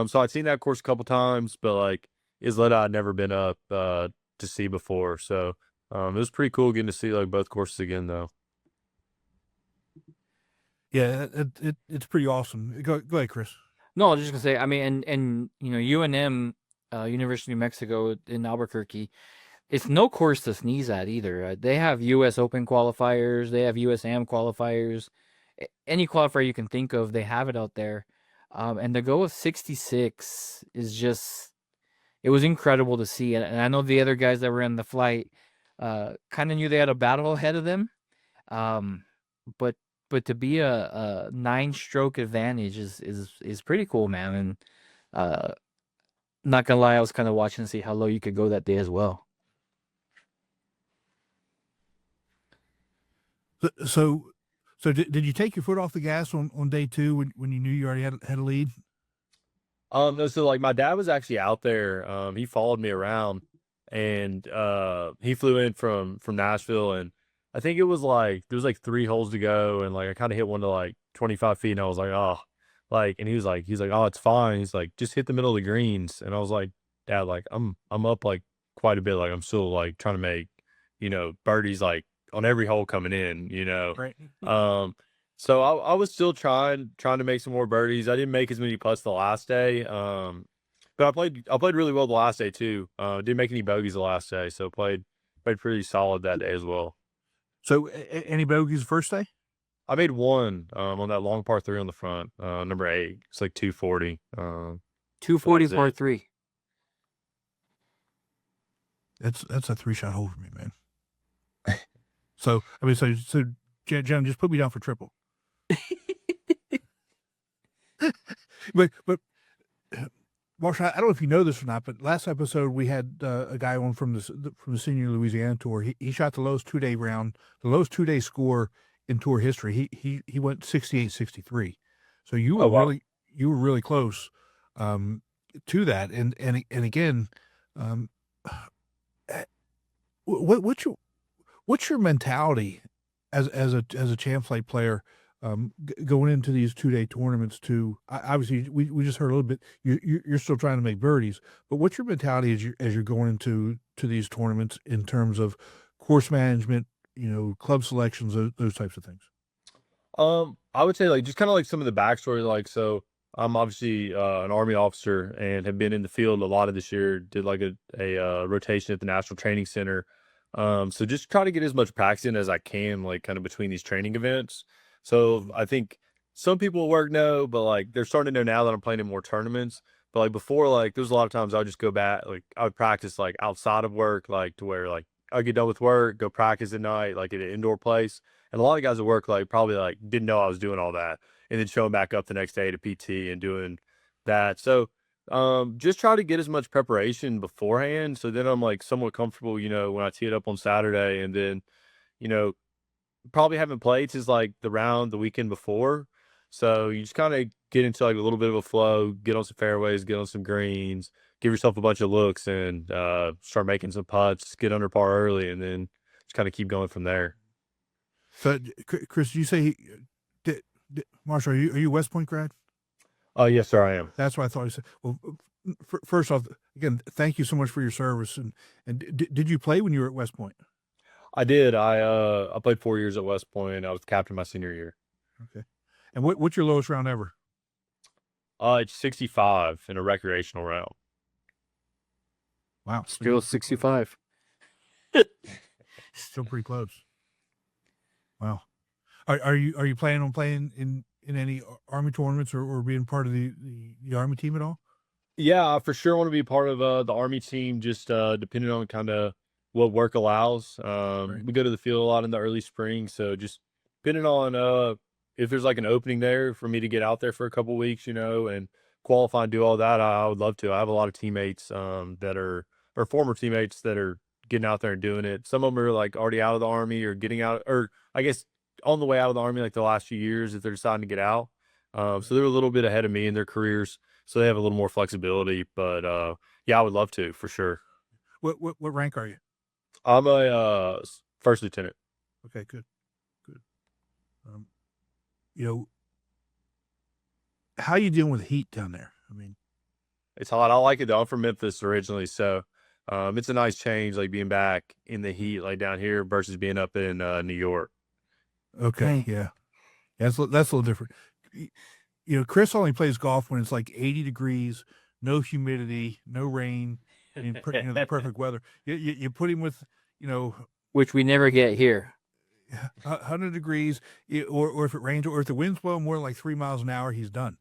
So I'd seen that course a couple times, but like Isleta I'd never been up to see before. So it was pretty cool getting to see like both courses again, though. Yeah, it's pretty awesome. Go ahead, Chris. No, I was just gonna say, I mean, and UNM, University of New Mexico in Albuquerque, it's no course to sneeze at either. They have U.S. Open qualifiers, they have USAM qualifiers, any qualifier you can think of, they have it out there. And to go with 66 is just, it was incredible to see. And I know the other guys that were in the flight kind of knew they had a battle ahead of them. But to be a 9-stroke advantage is pretty cool, man. And not gonna lie, I was kind of watching to see how low you could go that day as well. So did you take your foot off the gas on day 2 when you knew you already had a lead? No, so like my dad was actually out there. He followed me around, and he flew in from Nashville, and I think it was like there was like 3 holes to go, and like I kind of hit one to like 25 feet, and I was like, oh, like, and he's like, oh, it's fine. He's like, just hit the middle of the greens, and I was like, Dad, like I'm up like quite a bit, like I'm still like trying to make birdies like on every hole coming in, Right. So I was still trying to make some more birdies. I didn't make as many putts the last day, but But I played really well the last day too. Didn't make any bogeys the last day, so played pretty solid that day as well. So any bogeys first day? I made one on that long par 3 on the front, number 8. It's like 240. 240 That's par it. 3. That's a 3-shot hole for me, man. So I mean, so Jen, just put me down for triple. but Marshall, I don't know if you know this or not, but last episode we had a guy on from the Senior Louisiana Tour. He shot the lowest 2-day round, the lowest 2-day score in tour history. He went 68-63. So you were really close to that. And again, what's your mentality as a champ flight player going into these 2-day tournaments? Obviously we just heard a little bit. You're still trying to make birdies, but what's your mentality as you're going into these tournaments in terms of course management, club selections, those types of things? I would say like just kind of like some of the backstory. Like, so I'm obviously an Army officer and have been in the field a lot of this year. Did like a rotation at the National Training Center. So just try to get as much practice in as I can, like kind of between these training events. So I think some people at work know, but like they're starting to know now that I'm playing in more tournaments. But like before, like there was a lot of times I would just go back, like I would practice like outside of work, like to where like I'd get done with work, go practice at night, like at an indoor place. And a lot of guys at work like probably like didn't know I was doing all that, and then showing back up the next day to PT and doing that. So just try to get as much preparation beforehand. So then I'm like somewhat comfortable, when I tee it up on Saturday, and then, probably haven't played since like the weekend before. So you just kind of get into like a little bit of a flow, get on some fairways, get on some greens, give yourself a bunch of looks, and start making some putts, get under par early, and then just kind of keep going from there. So Chris, you say, Marshall, are you West Point grad? Yes, sir, I am. That's what I thought you said. Well, first off, again, thank you so much for your service. And did you play when you were at West Point? I did. I played 4 years at West Point. I was captain my senior year. Okay. And what's your lowest round ever? It's 65 in a recreational round. Wow. Still 65. Still pretty close. Wow. Are you planning on playing in any Army tournaments or being part of the Army team at all? Yeah, I for sure want to be part of the Army team, just depending on kind of what work allows. Right. We go to the field a lot in the early spring, so just depending on if there's like an opening there for me to get out there for a couple weeks, and qualify and do all that, I would love to. I have a lot of teammates that are or former teammates that are getting out there and doing it. Some of them are like already out of the Army or getting out, or I guess on the way out of the Army like the last few years if they're deciding to get out. So they're a little bit ahead of me in their careers, so they have a little more flexibility. But yeah, I would love to for sure. What rank are you? I'm a first lieutenant. Okay, good. How you dealing with heat down there? I mean, It's hot. I like it though. I'm from Memphis originally, so it's a nice change, like being back in the heat, like down here versus being up in New York. okay, yeah, that's a little different. Chris only plays golf when it's like 80 degrees, no humidity, no rain, and the perfect weather. You put him with, Which we never get here. 100 degrees, or if it rains, or if the wind's blowing more than like 3 miles an hour, he's done.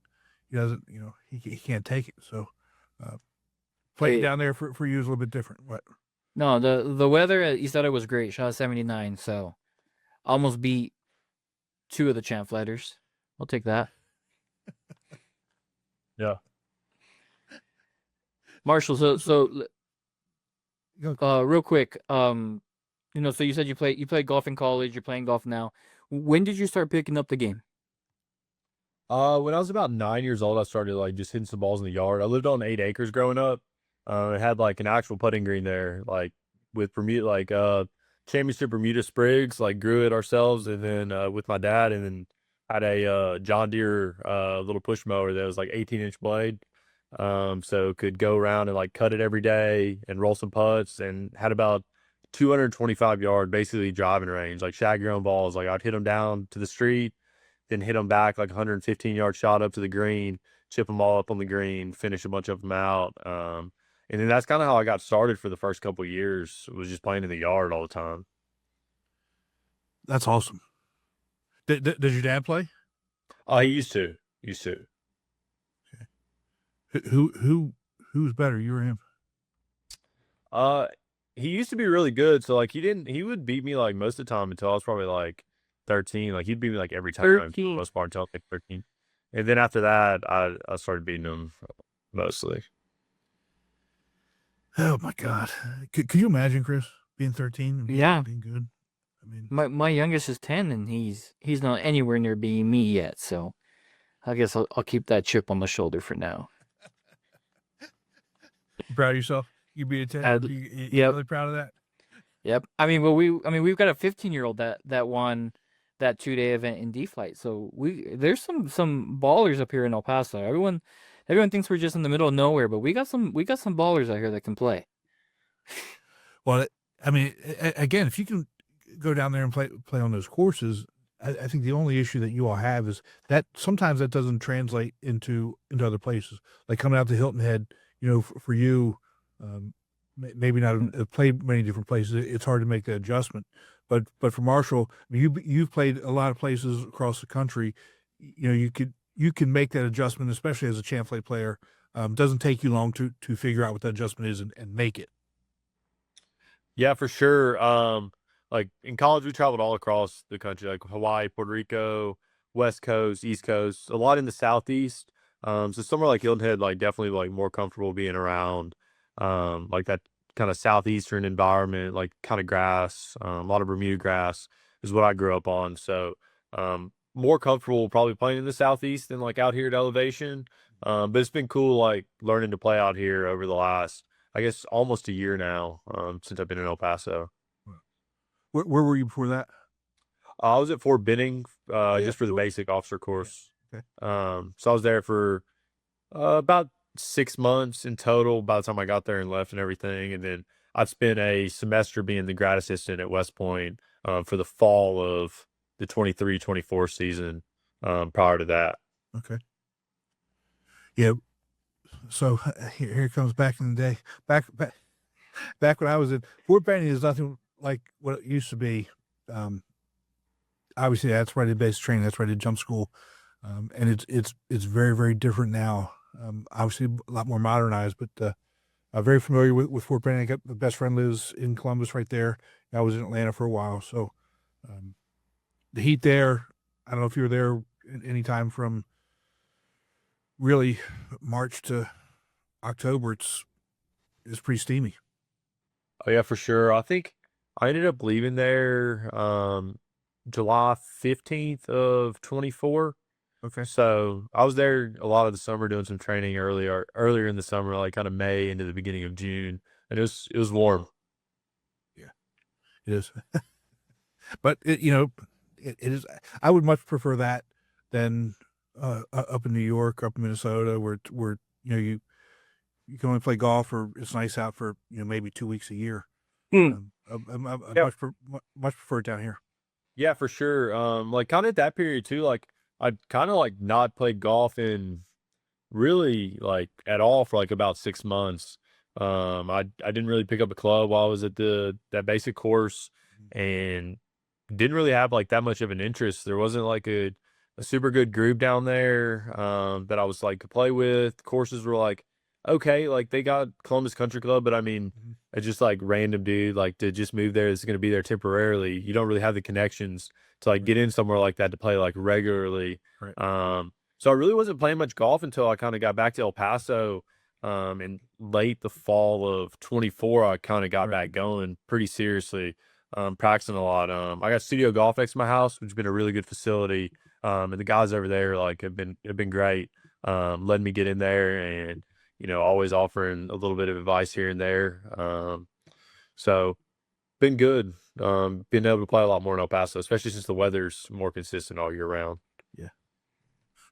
He doesn't, he can't take it. So, playing Hey. down there for you is a little bit different. What? No, the weather at East Idaho was great. Shot 79, so almost beat 2 of the champ flighters. I'll take that. Yeah. Marshall, so Go. real quick, so you said you played golf in college, you're playing golf now. When did you start picking up the game? When I was about 9 years old, I started like just hitting some balls in the yard. I lived on 8 acres growing up. It had like an actual putting green there, like with Bermuda, like championship Bermuda Sprigs, like grew it ourselves, and then with my dad, and then had a John Deere little push mower that was like 18-inch blade, so could go around and like cut it every day and roll some putts, and had about 225 yard basically driving range, like shag your own balls. Like I'd hit them down to the street, then hit them back like 115 yard shot up to the green, chip them all up on the green, finish a bunch of them out. And then that's kind of how I got started for the first couple of years, was just playing in the yard all the time. That's awesome. Does your dad play? He used to. Who's better, you or him? He used to be really good. So like he would beat me like most of the time until I was probably like 13. Like he'd beat me like every time for the most part until I was like 13. And then after that, I started beating him mostly. Oh my God. Could you imagine, Chris, being 13 and Yeah. being good? I mean, My youngest is 10, and he's not anywhere near being me yet. So I guess I'll keep that chip on my shoulder for now. you proud of yourself? You beat a 10? You yep. really proud of that? Yep. I mean, we've got a 15-year-old that won that 2-day event in D-Flight. So there's some ballers up here in El Paso. Everyone thinks we're just in the middle of nowhere, but we got some ballers out here that can play. Well, I mean, again, if you can go down there and play on those courses, I think the only issue that you all have is that sometimes that doesn't translate into other places. Like coming out to Hilton Head, for you, maybe not have played many different places. It's hard to make that adjustment. But for Marshall, I mean, you've played a lot of places across the country. You can make that adjustment, especially as a champ flight player. Doesn't take you long to figure out what that adjustment is and make it. Yeah, for sure. Like in college, we traveled all across the country, like Hawaii, Puerto Rico, West Coast, East Coast, a lot in the Southeast. So somewhere like Hilton Head, like definitely like more comfortable being around, like that kind of Southeastern environment, like kind of grass, a lot of Bermuda grass is what I grew up on. So, more comfortable probably playing in the Southeast than like out here at elevation. But it's been cool, like learning to play out here over the last, I guess, almost a year now, since I've been in El Paso. Where were you before that? I was at Fort Benning, Yeah, just for the cool. basic officer course. Okay. So I was there for about 6 months in total by the time I got there and left and everything. And then I spent a semester being the grad assistant at West Point for the fall of the 23-24 season prior to that. Okay. Yeah. So here comes back in the day. Back when I was in Fort Benning is nothing like what it used to be. Obviously that's where I did basic training. That's where I did jump school. And it's very, very different now. Obviously a lot more modernized, but I'm very familiar with Fort Benning. I got my best friend lives in Columbus right there. I was in Atlanta for a while. So the heat there, I don't know if you were there any time from really March to October. It's pretty steamy. Oh yeah, for sure. I think I ended up leaving there July 15th of 24. Okay. So I was there a lot of the summer doing some training earlier in the summer, like kind of May into the beginning of June, and it was warm. Yeah, it is. But it is. I would much prefer that than up in New York, up in Minnesota, where you can only play golf, or it's nice out for maybe 2 weeks a year. I Yeah. much prefer it down here. Yeah, for sure. Like kind of at that period too, like I'd kind of like not played golf in really like at all for like about 6 months. I didn't really pick up a club while I was at that basic course, and didn't really have like that much of an interest. There wasn't like a super good group down there that I was like to play with. Courses were like okay, like they got Columbus Country Club, but I mean, it's just like random dude like to just move there. It's going to be there temporarily. You don't really have the connections to like get in somewhere like that to play like regularly. Right. So I really wasn't playing much golf until I kind of got back to El Paso. In late the fall of 24, I kind of got back going pretty seriously, practicing a lot. I got Studio Golf next to my house, which has been a really good facility. And the guys over there like have been great, letting me get in there and always offering a little bit of advice here and there. So been good. Being able to play a lot more in El Paso, especially since the weather's more consistent all year round. Yeah.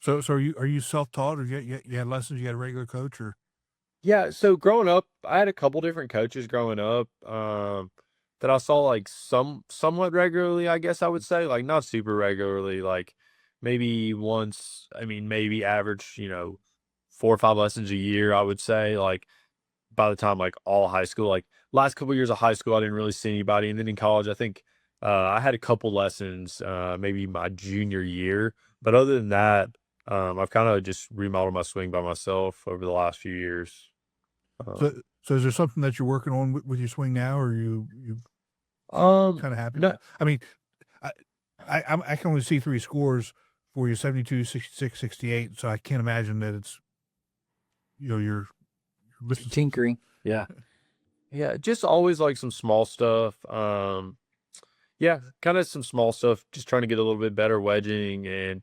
So are you self-taught, or you had lessons? You had a regular coach, or? Yeah. So growing up, I had a couple different coaches growing up, that I saw like somewhat regularly, I guess I would say, like not super regularly, like maybe once, I mean, maybe average, 4 or 5 lessons a year, I would say. Like by the time like all high school, like last couple years of high school, I didn't really see anybody. And then in college, I think I had a couple lessons, maybe my junior year. But other than that, I've kind of just remodeled my swing by myself over the last few years. So is there something that you're working on with your swing now, or you Um, kind of happy? no, I mean, I can only see 3 scores for you: 72, 66, 68. So I can't imagine that it's you're missing. Tinkering. Yeah. yeah, just always like some small stuff. Yeah, kind of some small stuff, just trying to get a little bit better wedging. And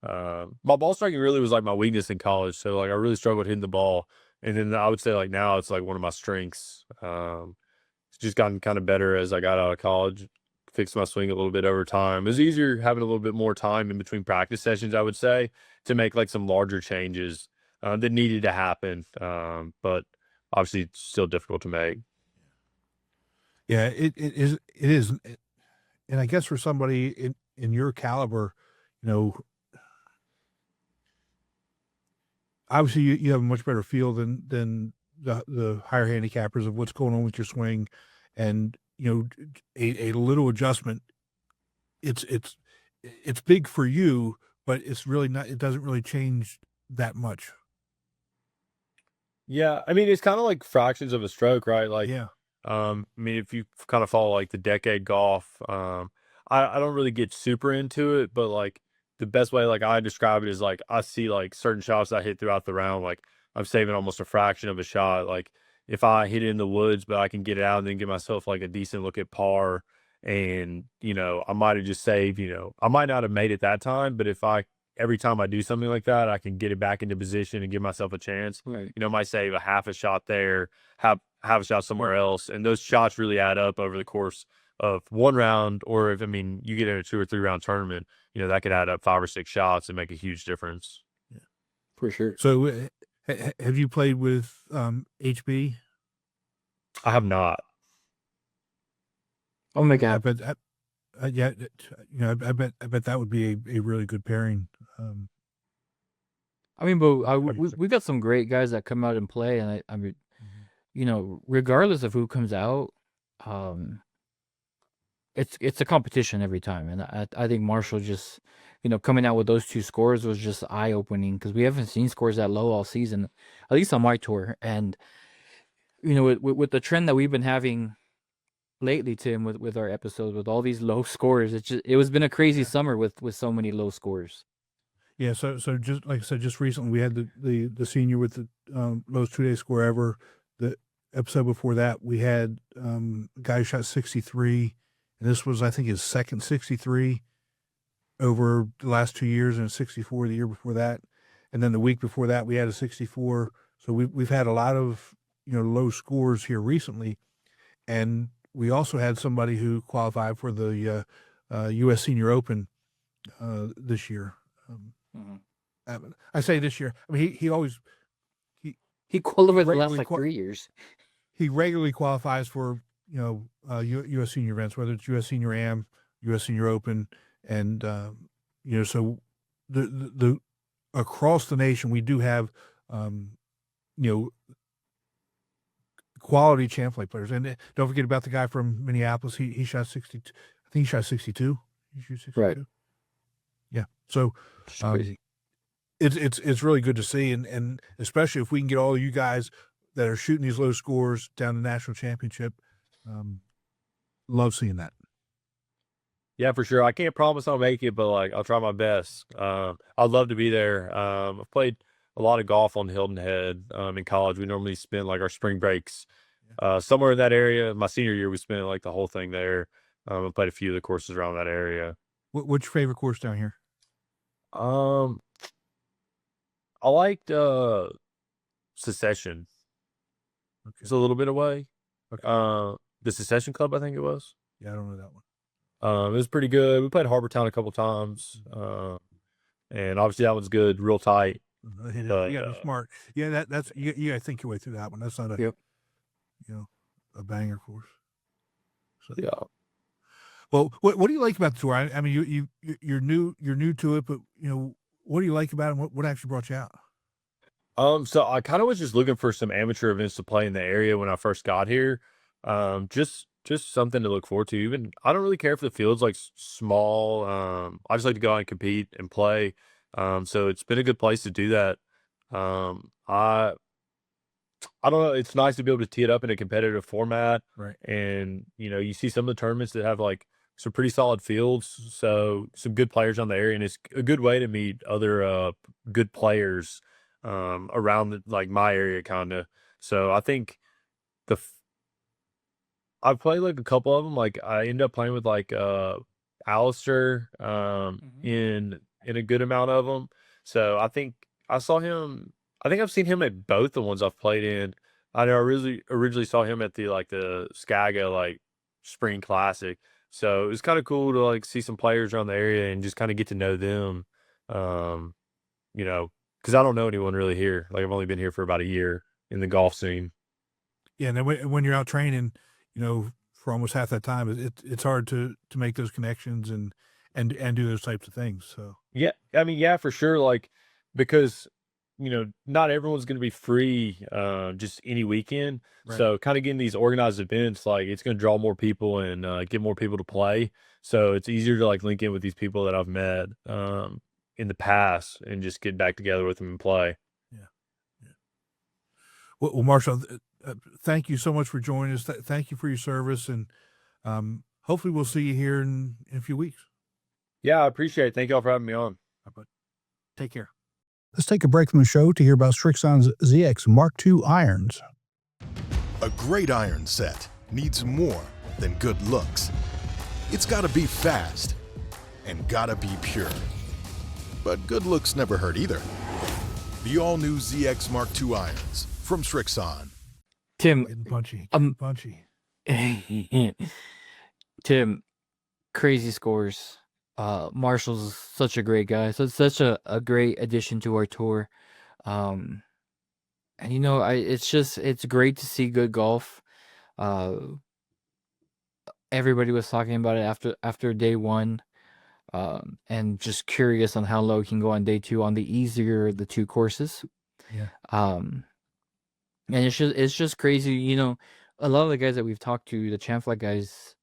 my ball striking really was like my weakness in college. So like I really struggled hitting the ball. And then I would say like now it's like one of my strengths. It's just gotten kind of better as I got out of college, fixed my swing a little bit over time. It was easier having a little bit more time in between practice sessions, I would say, to make like some larger changes that needed to happen. But obviously it's still difficult to make. Yeah, it is, and I guess for somebody in your caliber, obviously you have a much better feel than the higher handicappers of what's going on with your swing, and a little adjustment. It's big for you, but it's really not. It doesn't really change that much. Yeah, I mean, it's kind of like fractions of a stroke, right? Like, Yeah. I mean, if you kind of follow like the decade golf, I don't really get super into it, but like the best way like I describe it is like I see like certain shots I hit throughout the round, like I'm saving almost a fraction of a shot. Like if I hit it in the woods, but I can get it out and then give myself like a decent look at par, and I might have just saved, I might not have made it that time, but if I every time I do something like that, I can get it back into position and give myself a chance. Right. Might save a half a shot there, have a shot somewhere else, and those shots really add up over the course of one round. Or if you get in a 2 or 3 round tournament, that could add up 5 or 6 shots and make a huge difference. For sure. So, have you played with HB? I have not. Oh my I God. bet. Yeah, I bet that would be a really good pairing. I mean, but we got some great guys that come out and play, and I mean, regardless of who comes out, it's a competition every time, and I think Marshall just, coming out with those 2 scores was just eye opening, because we haven't seen scores that low all season, at least on my tour, and with the trend that we've been having lately, Tim, with our episodes, with all these low scores, it was been a crazy summer with so many low scores. Yeah, so just like I said, just recently we had the senior with the lowest 2-day score ever. The episode before that we had a guy who shot 63, and this was I think his second 63 over the last 2 years, and a 64 the year before that, and then the week before that we had a 64. So we've had a lot of low scores here recently, and we also had somebody who qualified for the U.S. Senior Open this year. I say this year. I mean, he always He qualified the last regularly like 3 years. he regularly qualifies for U.S. Senior events, whether it's U.S. Senior Am, U.S. Senior Open, and so the across the nation we do have quality champ play players, and don't forget about the guy from Minneapolis. He shot 62. I think he shot 62. He shot 62. Right. Yeah. So It's crazy. it's really good to see, and especially if we can get all you guys that are shooting these low scores down the national championship. Love seeing that. Yeah, for sure. I can't promise I'll make it, but like I'll try my best. I'd love to be there. I've played a lot of golf on Hilton Head in college. We normally spend like our spring breaks somewhere in that area. My senior year, we spent like the whole thing there. I played a few of the courses around that area. What's your favorite course down here? I liked Secession. Okay. It's a little bit away. Okay. The Secession Club, I think it was. Yeah, I don't know that one. It was pretty good. We played Harbortown a couple times, and obviously that one's good, real tight. You gotta be smart. Yeah, that's you gotta think your way through that one. That's not a a banger course. So, Yeah. well, what do you like about the tour? I mean, you're new to it, but what do you like about it? And what actually brought you out? So I kind of was just looking for some amateur events to play in the area when I first got here. Just something to look forward to. Even I don't really care if the field's like small. I just like to go out and compete and play. So it's been a good place to do that. I don't know. It's nice to be able to tee it up in a competitive format. Right. And, you see some of the tournaments that have like some pretty solid fields. So some good players on the area. And it's a good way to meet other good players around like my area kind of. So I think I played like a couple of them. Like I ended up playing with like Alistair in a good amount of them. So I think I saw him. I think I've seen him at both the ones I've played in. I know I originally saw him at the Skaga like Spring Classic. So it was kind of cool to like see some players around the area and just kind of get to know them. Because I don't know anyone really here. Like I've only been here for about a year in the golf scene. Yeah, and then when you're out training, for almost half that time, it's hard to make those connections and do those types of things. So Yeah, I mean, yeah, for sure. Like because not everyone's going to be free just any weekend. Right. So kind of getting these organized events, like it's going to draw more people and get more people to play. So it's easier to like link in with these people that I've met in the past and just get back together with them and play. Yeah. Well, Marshall, thank you so much for joining us. Thank you for your service, and hopefully we'll see you here in a few weeks. Yeah, I appreciate it. Thank y'all for having me on. Take care. Let's take a break from the show to hear about Strixon's ZX Mark II irons. A great iron set needs more than good looks. It's gotta be fast and gotta be pure. But good looks never hurt either. The all-new ZX Mark II irons from Strixon. Tim, Getting punchy. Punchy. Tim, crazy scores. Marshall's such a great guy. So it's such a great addition to our tour. And it's great to see good golf. Everybody was talking about it after day one. And just curious on how low he can go on day two on the easier of the two courses. Yeah. And it's just crazy. A lot of the guys that we've talked to, the Champ Flight guys,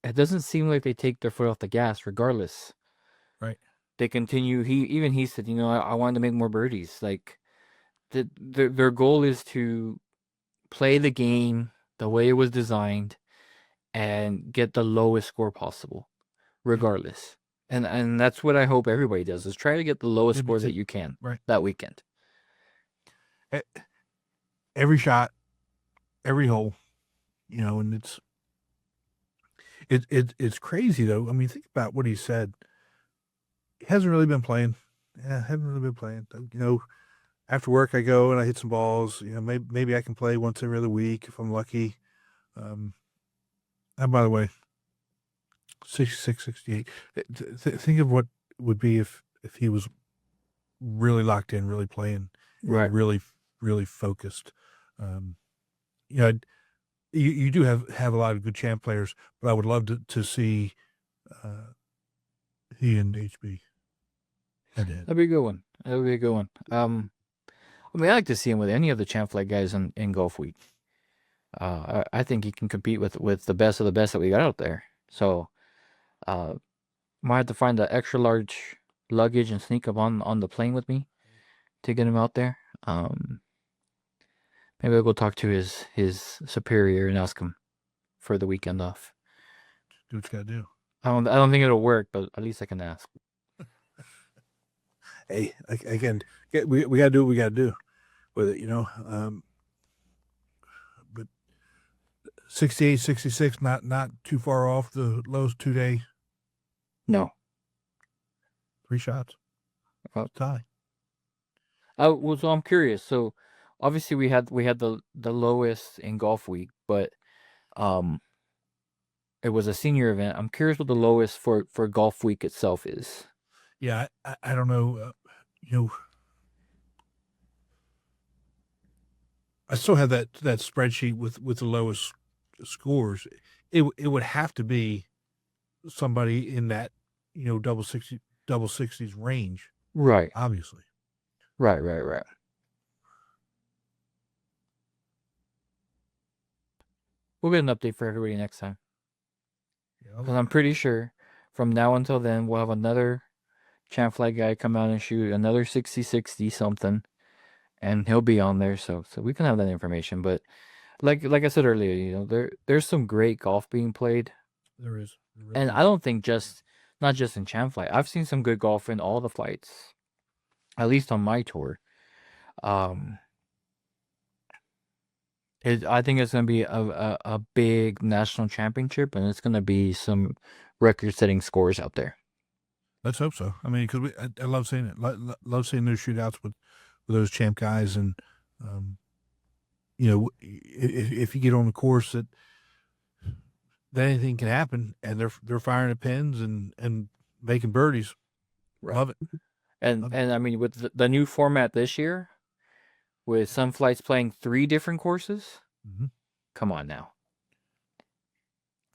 it doesn't seem like they take their foot off the gas regardless. Right. They continue. He said, I wanted to make more birdies. Like their goal is to play the game the way it was designed and get the lowest score possible regardless. And that's what I hope everybody does, is try to get the lowest score that you can that weekend. Every shot, every hole, and it's crazy though. I mean, think about what he said. He hasn't really been playing. Yeah, haven't really been playing. After work I go and I hit some balls. Maybe I can play once every other week if I'm lucky. And by the way, 66, 68. Think of what it would be if he was really locked in, really playing, really, really focused. You do have a lot of good champ players, but I would love to see he and HB head-to-head. That'd be a good one. I like to see him with any of the Champ Flight guys in Golfweek. I think he can compete with the best of the best that we got out there. So, might have to find the extra large luggage and sneak up on the plane with me to get him out there. Maybe I'll go talk to his superior and ask him for the weekend off. Do what you gotta do. I don't think it'll work, but at least I can ask. Hey, again, we gotta do what we gotta do with it, but 68, 66, not too far off the lowest 2 day. No. 3 shots. Tie. Well, so I'm curious. So obviously we had the lowest in Golfweek, but it was a senior event. I'm curious what the lowest for Golfweek itself is. Yeah, I don't know. I still have that spreadsheet with the lowest scores. It would have to be somebody in that double 60s range. Right. Obviously. Right. We'll get an update for everybody next time. Yeah, Because I'm pretty sure from now until then, we'll have another champ flight guy come out and shoot another 60-60 something, and he'll be on there. So we can have that information. But like I said earlier, there's some great golf being played. there is. There really And is. I don't think not just in champ flight. I've seen some good golf in all the flights, at least on my tour. I think it's going to be a big national championship, and it's going to be some record-setting scores out there. Let's hope so. I mean, because I love seeing it. Love seeing those shootouts with those champ guys, and if you get on the course that anything can happen, and they're firing at pins and making birdies. Right. Love it. And I mean, with the new format this year, with some flights playing 3 different courses, come on now.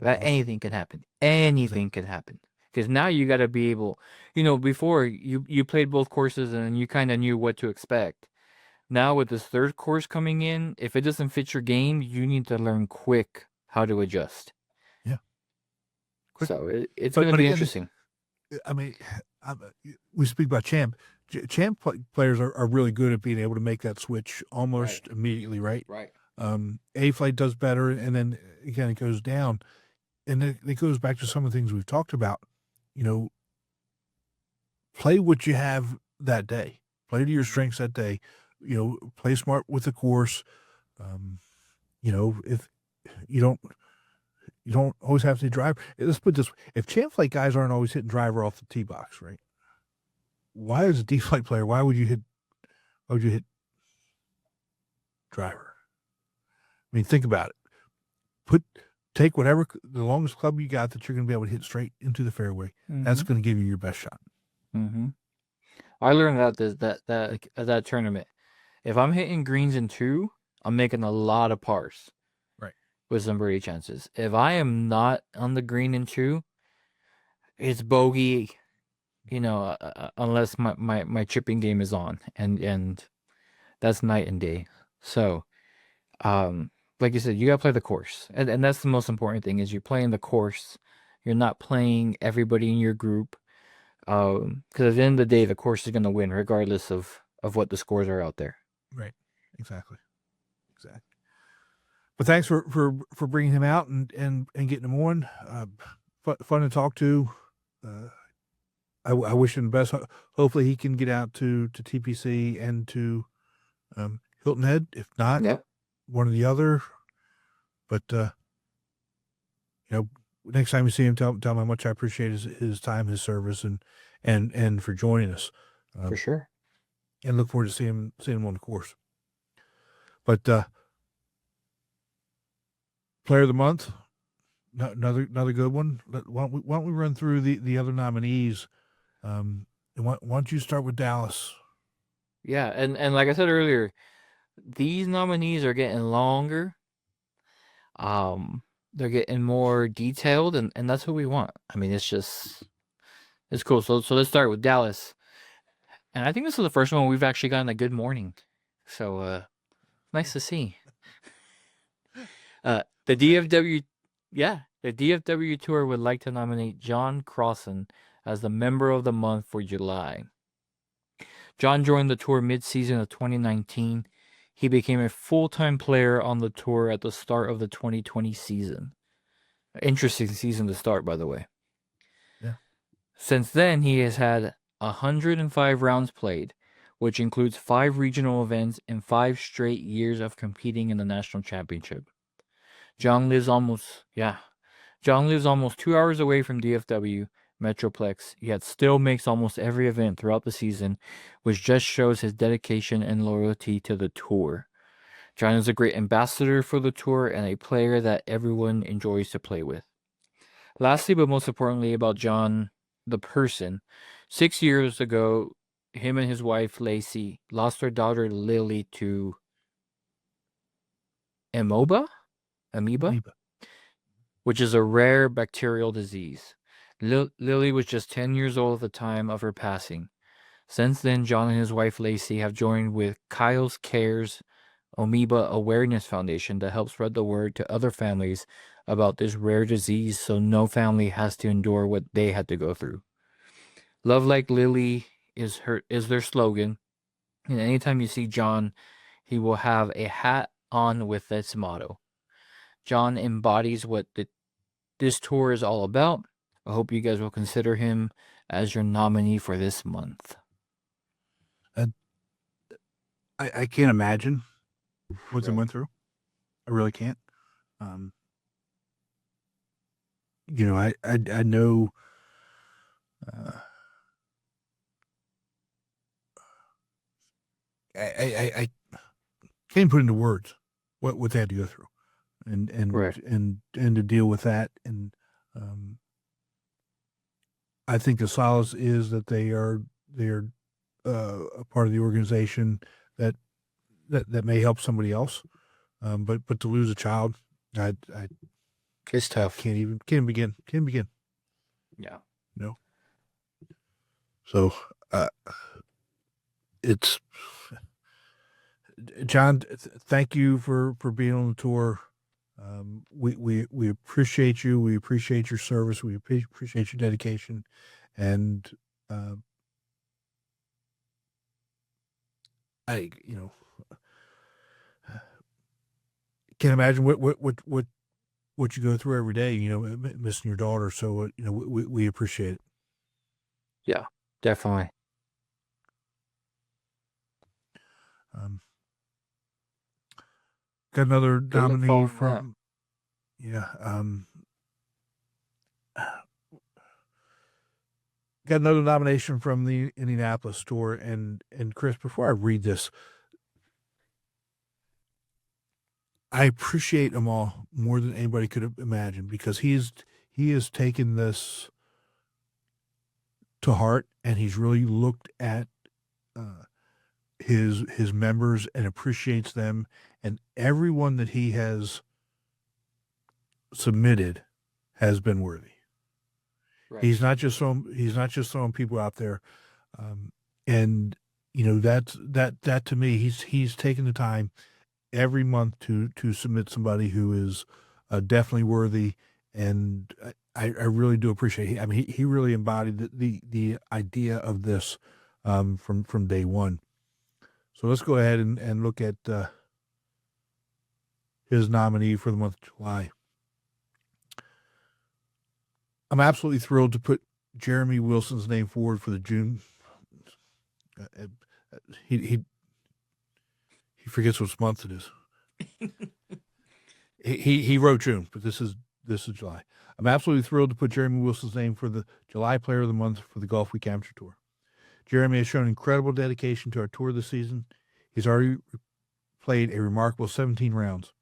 That anything could happen. Anything could happen. Because now you got to be able, before you played both courses and you kind of knew what to expect. Now with this third course coming in, if it doesn't fit your game, you need to learn quick how to adjust. Yeah. Quick. So it's going to be interesting. I mean, we speak about champ. Champ players are really good at being able to make that switch almost immediately, right? Right. A flight does better, and then again it goes down, and it goes back to some of the things we've talked about. Play what you have that day. Play to your strengths that day. Play smart with the course. If you don't always have to drive. Let's put this: if champ flight guys aren't always hitting driver off the tee box, right? Why as a D flight player, why would you hit driver? I mean, think about it. Take whatever the longest club you got that you're going to be able to hit straight into the fairway. That's going to give you your best shot. I learned that tournament. If I'm hitting greens in 2, I'm making a lot of pars. Right. With some birdie chances. If I am not on the green in 2, it's bogey. Unless my chipping game is on, and that's night and day. So, like you said, you gotta play the course, and that's the most important thing is you're playing the course. You're not playing everybody in your group, because at the end of the day, the course is gonna win regardless of what the scores are out there. Right. Exactly. But thanks for bringing him out and getting him on. Fun to talk to. I wish him the best. Hopefully he can get out to TPC and to Hilton Head. If not, one or the other. But next time you see him, tell him how much I appreciate his time, his service, and for joining us. For sure. And look forward to seeing him on the course. But Player of the Month, another good one. Why don't we run through the other nominees? Why don't you start with Dallas? Yeah, and like I said earlier, these nominees are getting longer. They're getting more detailed, and that's what we want. I mean, it's cool. So let's start with Dallas. And I think this is the first one we've actually gotten a good morning. So nice to see. The DFW Tour would like to nominate John Crossan as the Member of the Month for July. John joined the tour mid-season of 2019. He became a full-time player on the tour at the start of the 2020 season. Interesting season to start, by the way. Yeah. Since then, he has had 105 rounds played, which includes 5 regional events and 5 straight years of competing in the national championship. John lives almost 2 hours away from DFW Metroplex, yet still makes almost every event throughout the season, which just shows his dedication and loyalty to the tour. John is a great ambassador for the tour and a player that everyone enjoys to play with. Lastly, but most importantly about John, the person, 6 years ago, him and his wife, Lacey, lost their daughter, Lily, to amoeba, which is a rare bacterial disease. Lily was just 10 years old at the time of her passing. Since then, John and his wife Lacey have joined with Kyle's Cares Amoeba Awareness Foundation to help spread the word to other families about this rare disease so no family has to endure what they had to go through. Love like Lily is their slogan. And anytime you see John, he will have a hat on with this motto. John embodies what this tour is all about. I hope you guys will consider him as your nominee for this month. I can't imagine what they went through. I really can't. You know, I know. I can't even put into words what they had to go through, and Right. and to deal with that. And I think the solace is that they are a part of the organization that may help somebody else. But to lose a child, I It's tough. can't begin. Yeah. No. So it's John. Thank you for being on the tour. We appreciate you. We appreciate your service. We appreciate your dedication, and I can't imagine what you go through every day. Missing your daughter. So we appreciate it. Yeah, definitely. Got another Good luck nominee following that. from got another nomination from the Indianapolis tour, and Chris, before I read this, I appreciate them all more than anybody could have imagined, because he has taken this to heart, and he's really looked at his members and appreciates them, and everyone that he has submitted has been worthy. Right. He's not just throwing people out there, and that to me, he's taken the time every month to submit somebody who is definitely worthy, and I really do appreciate it. I mean, he really embodied the idea of this from day one. So let's go ahead and look at his nominee for the month of July. I'm absolutely thrilled to put Jeremy Wilson's name forward for the June. He forgets which month it is. he wrote June, but this is July. I'm absolutely thrilled to put Jeremy Wilson's name for the July Player of the Month for the Golfweek Amateur Tour. Jeremy has shown incredible dedication to our tour this season. He's already played a remarkable 17 rounds,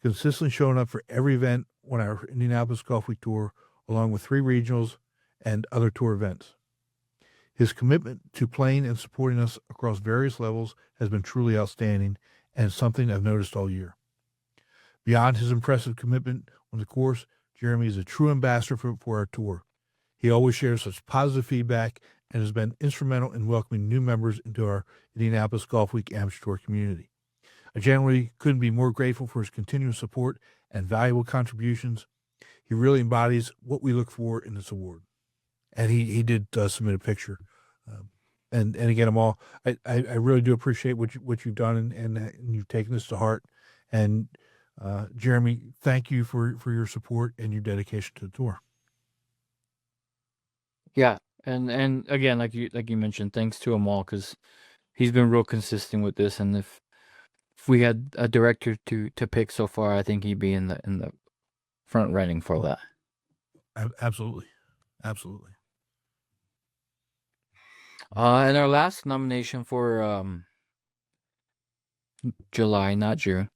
consistently showing up for every event on our Indianapolis Golfweek Tour, along with 3 regionals and other tour events. His commitment to playing and supporting us across various levels has been truly outstanding, and something I've noticed all year. Beyond his impressive commitment on the course, Jeremy is a true ambassador for our tour. He always shares such positive feedback and has been instrumental in welcoming new members into our Indianapolis Golfweek Amateur Tour community. I genuinely couldn't be more grateful for his continuous support and valuable contributions. He really embodies what we look for in this award. And he did submit a picture. And again, I really do appreciate what you've done, and you've taken this to heart. And Jeremy, thank you for your support and your dedication to the tour. Yeah, and again, like you mentioned, thanks to him all, because he's been real consistent with this. And if we had a director to pick so far, I think he'd be in the front running for that. Absolutely. And our last nomination for July, not June,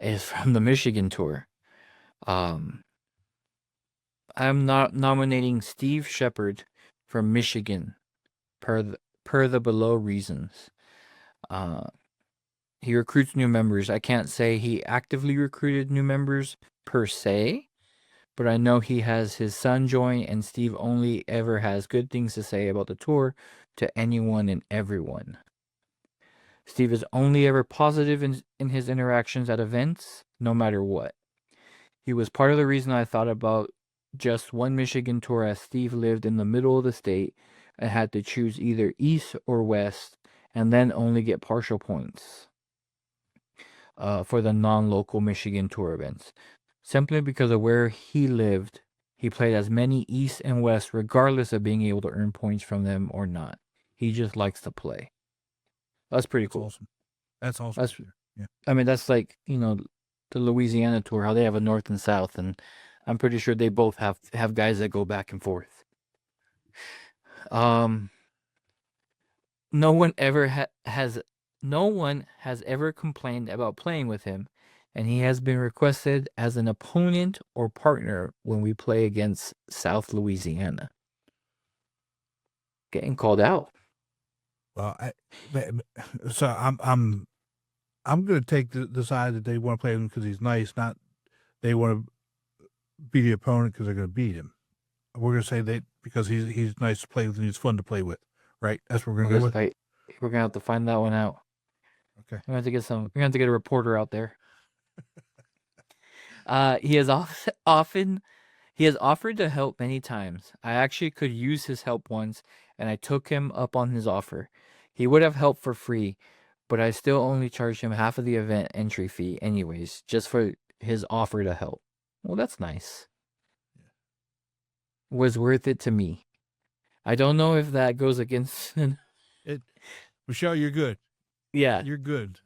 is from the Michigan tour. I'm not nominating Steve Shepard from Michigan per the below reasons. He recruits new members. I can't say he actively recruited new members per se, but I know he has his son join, and Steve only ever has good things to say about the tour to anyone and everyone. Steve is only ever positive in his interactions at events, no matter what. He was part of the reason I thought about just one Michigan tour, as Steve lived in the middle of the state and had to choose either east or west, and then only get partial points for the non-local Michigan tour events. Simply because of where he lived, he played as many east and west regardless of being able to earn points from them or not. He just likes to play. That's pretty That's cool. awesome. That's awesome. That's, yeah. I mean, that's like, the Louisiana tour, how they have a north and south, and I'm pretty sure they both have guys that go back and forth. No one has ever complained about playing with him, and he has been requested as an opponent or partner when we play against South Louisiana. Getting called out. Well, I'm going to take the side that they want to play him because he's nice, not they want to be the opponent because they're going to beat him. We're going to say because he's nice to play with and he's fun to play with, right? That's what we're going to go with. We're going to have to find that one out. Okay. We're going to have to get a reporter out there. He has offered to help many times. I actually could use his help once, and I took him up on his offer. He would have helped for free, but I still only charged him half of the event entry fee anyways, just for his offer to help. Well, that's nice. Was worth it to me. I don't know if that goes against Michelle, you're good. Yeah. You're good.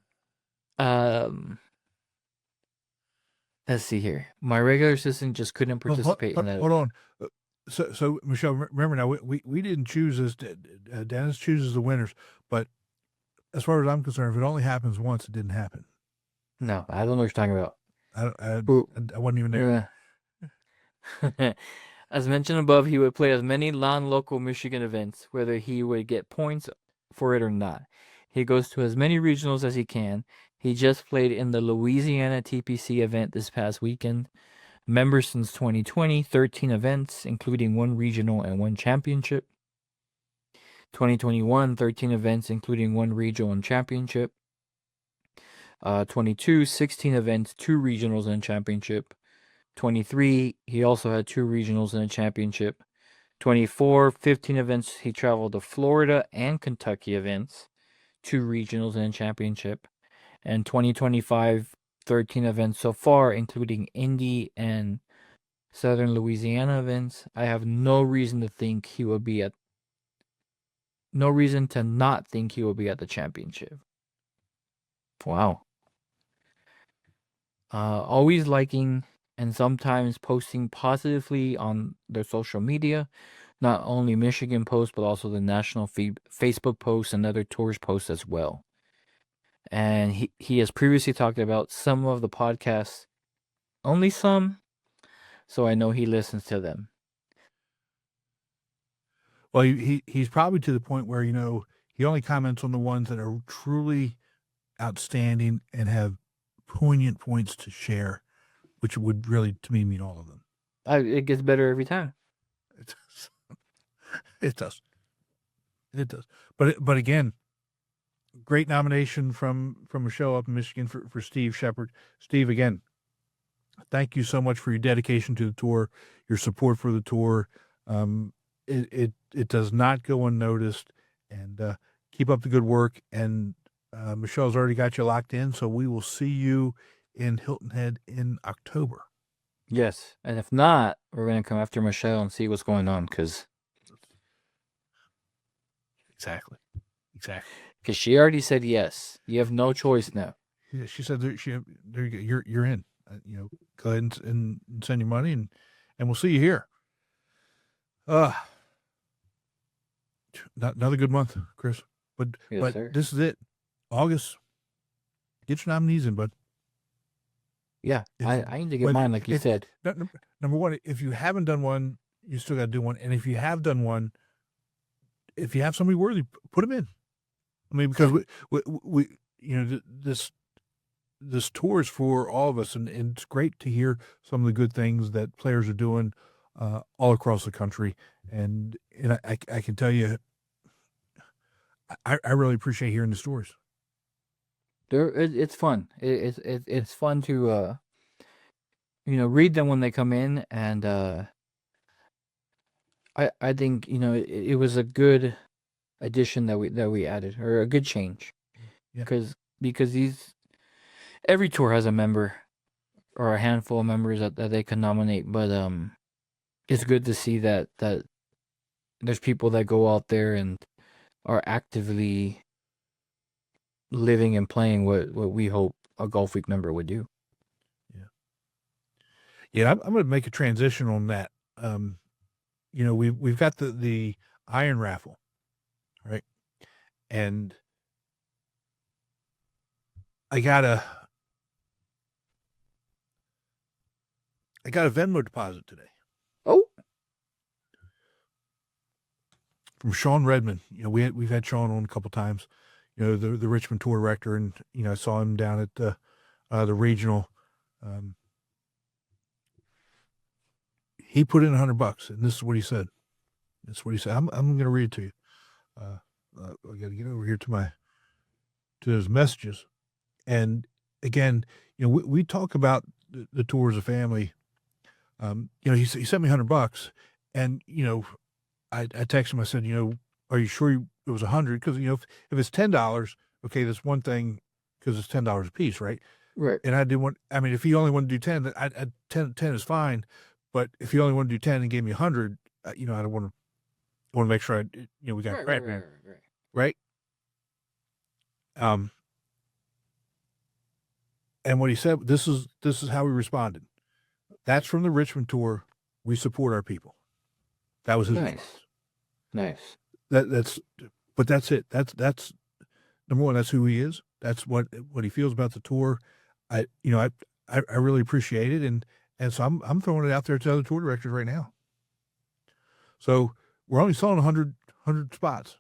Let's see here. My regular assistant just couldn't participate in that. Hold on. So Michelle, remember now, we didn't choose this. Dennis chooses the winners, but as far as I'm concerned, if it only happens once, it didn't happen. No, I don't know what you're talking about. I wasn't even there. As mentioned above, he would play as many non-local Michigan events, whether he would get points for it or not. He goes to as many regionals as he can. He just played in the Louisiana TPC event this past weekend. Member since 2020, 13 events, including 1 regional and 1 championship. 2021, 13 events, including 1 regional and championship. 22, 16 events, 2 regionals and a championship. 23, he also had 2 regionals and a championship. 24, 15 events, he traveled to Florida and Kentucky events, 2 regionals and a championship. And 2025, 13 events so far, including Indy and Southern Louisiana events. I have no reason to think he will be no reason to not think he will be at the championship. Wow. Always liking and sometimes posting positively on their social media, not only Michigan posts, but also the national Facebook posts and other tours posts as well. And he has previously talked about some of the podcasts, only some, so I know he listens to them. Well, he's probably to the point where, he only comments on the ones that are truly outstanding and have poignant points to share, which would really, to me, mean all of them. It gets better every time. It does. It does. It does. But again, great nomination from a show up in Michigan for Steve Shepard. Steve, again, thank you so much for your dedication to the tour, your support for the tour. It does not go unnoticed, and keep up the good work. And Michelle's already got you locked in, so we will see you in Hilton Head in October. Yes, and if not, we're going to come after Michelle and see what's going on, because Exactly. Because she already said yes. You have no choice now. Yeah, she said there you go. You're in. Go ahead and send your money, and we'll see you here. Another good month, Chris. But Sir. This is it. August. Get your nominees in, bud. Yeah, I need to get mine, like you said. Number one, if you haven't done one, you still got to do one. And if you have done one, if you have somebody worthy, put them in. I mean, because we this tour is for all of us, and it's great to hear some of the good things that players are doing all across the country. And I can tell you, I really appreciate hearing the stories. It's fun. It's fun to read them when they come in, and I think it was a good addition that we added, or a good change, Yeah. because every tour has a member or a handful of members that they can nominate, but it's good to see that there's people that go out there and are actively living and playing what we hope a Golf Week member would do. Yeah, I'm going to make a transition on that. We've got the iron raffle, right? And I got a Venmo deposit today. Oh, from Sean Redmond. We've had Sean on a couple times. The Richmond Tour director, and I saw him down at the regional. He put in $100, and this is what he said. I'm going to read it to you. I got to get over here to his messages. And again, we talk about the tour as a family. He sent me $100, and I texted him. I said, are you sure it was 100? Because if it's $10, okay, that's one thing, because it's $10 a piece, right? right. And I didn't want. I mean, if he only wanted to do 10, 10 is fine. But if he only wanted to do 10 and gave me 100, I don't want to make sure we got credit, right? And what he said, this is how we responded. That's from the Richmond Tour. We support our people. That was his response. Nice. But that's it. That's number one. That's who he is. That's what he feels about the tour. I really appreciate it, and so I'm throwing it out there to other tour directors right now. So we're only selling 100 spots.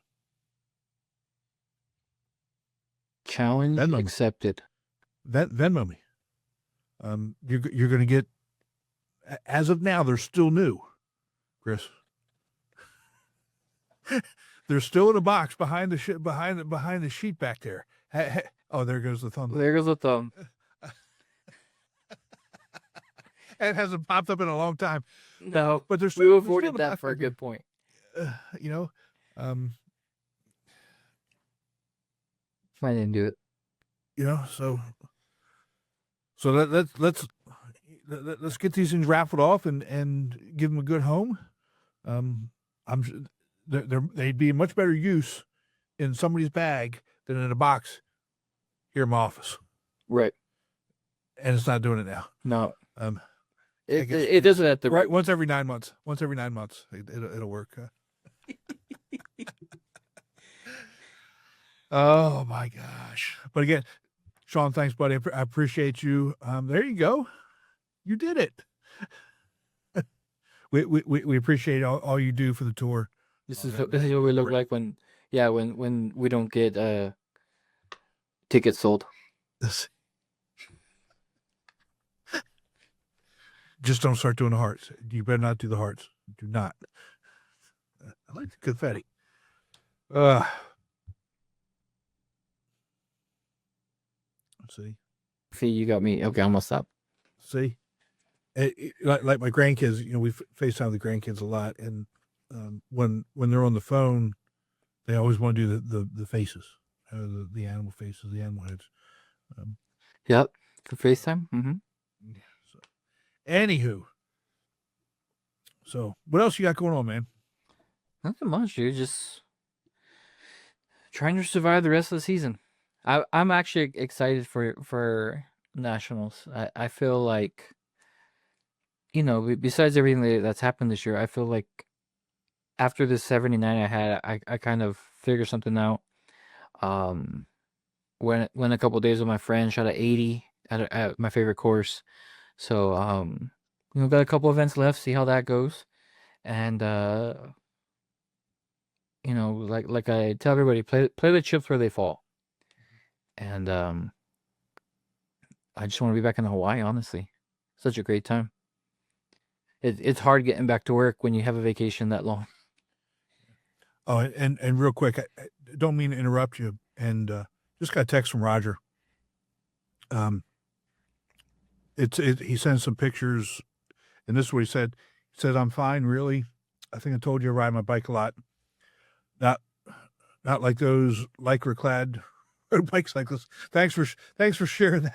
Challenge Venmo. accepted. Venmo me. You're going to get. As of now, they're still new, Chris. They're still in a box behind the behind the sheet back there. Oh, there goes the thumb. There goes the thumb. It hasn't popped up in a long time. No, but there's we avoided that for a good point. I didn't do it. So let's get these things raffled off and give them a good home. They'd be much better use in somebody's bag than in a box here in my office. Right. And it's not doing it now. No. It does it at the right once every 9 months. It'll work. Oh my gosh! But again, Sean, thanks, buddy. I appreciate you. There you go. You did it. We appreciate all you do for the tour. This is what we look like when we don't get tickets sold. Just don't start doing the hearts. You better not do the hearts. Do not. I like the confetti. Let's see. See, you got me. Okay, I'm gonna stop. See, like my grandkids, we FaceTime the grandkids a lot, and when they're on the phone, they always want to do the faces, the animal faces, the animal heads. Yep, for FaceTime. Mm-hmm. So, anywho, so what else you got going on, man? Nothing much, dude. Just trying to survive the rest of the season. I'm actually excited for nationals. I feel like, besides everything that's happened this year, I feel like after the 79 I had, I kind of figured something out. Went a couple of days with my friend, shot at 80 at my favorite course. So got a couple events left, see how that goes. And like I tell everybody, play the chips where they fall. And I just want to be back in Hawaii, honestly. Such a great time. It's hard getting back to work when you have a vacation that long. Oh, and real quick, I don't mean to interrupt you, and just got a text from Roger. He sends some pictures, and this is what he said. He said, "I'm fine, really. I think I told you I ride my bike a lot. Not like those lycra-clad road bike cyclists. Thanks for sharing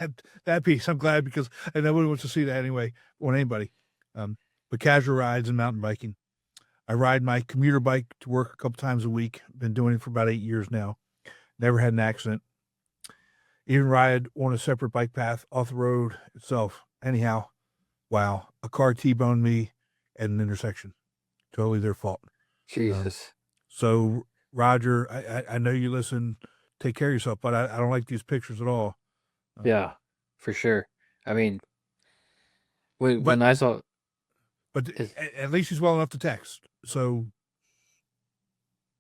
that piece. I'm glad, because nobody wants to see that anyway, or anybody. But casual rides and mountain biking. I ride my commuter bike to work a couple times a week. Been doing it for about 8 years now. Never had an accident. Even ride on a separate bike path off the road itself. Anyhow, wow, a car T-boned me at an intersection. Totally their fault." Jesus. So, Roger, I know you listen. Take care of yourself, but I don't like these pictures at all. Yeah, for sure. I mean, when I saw, But at least he's well enough to text. So,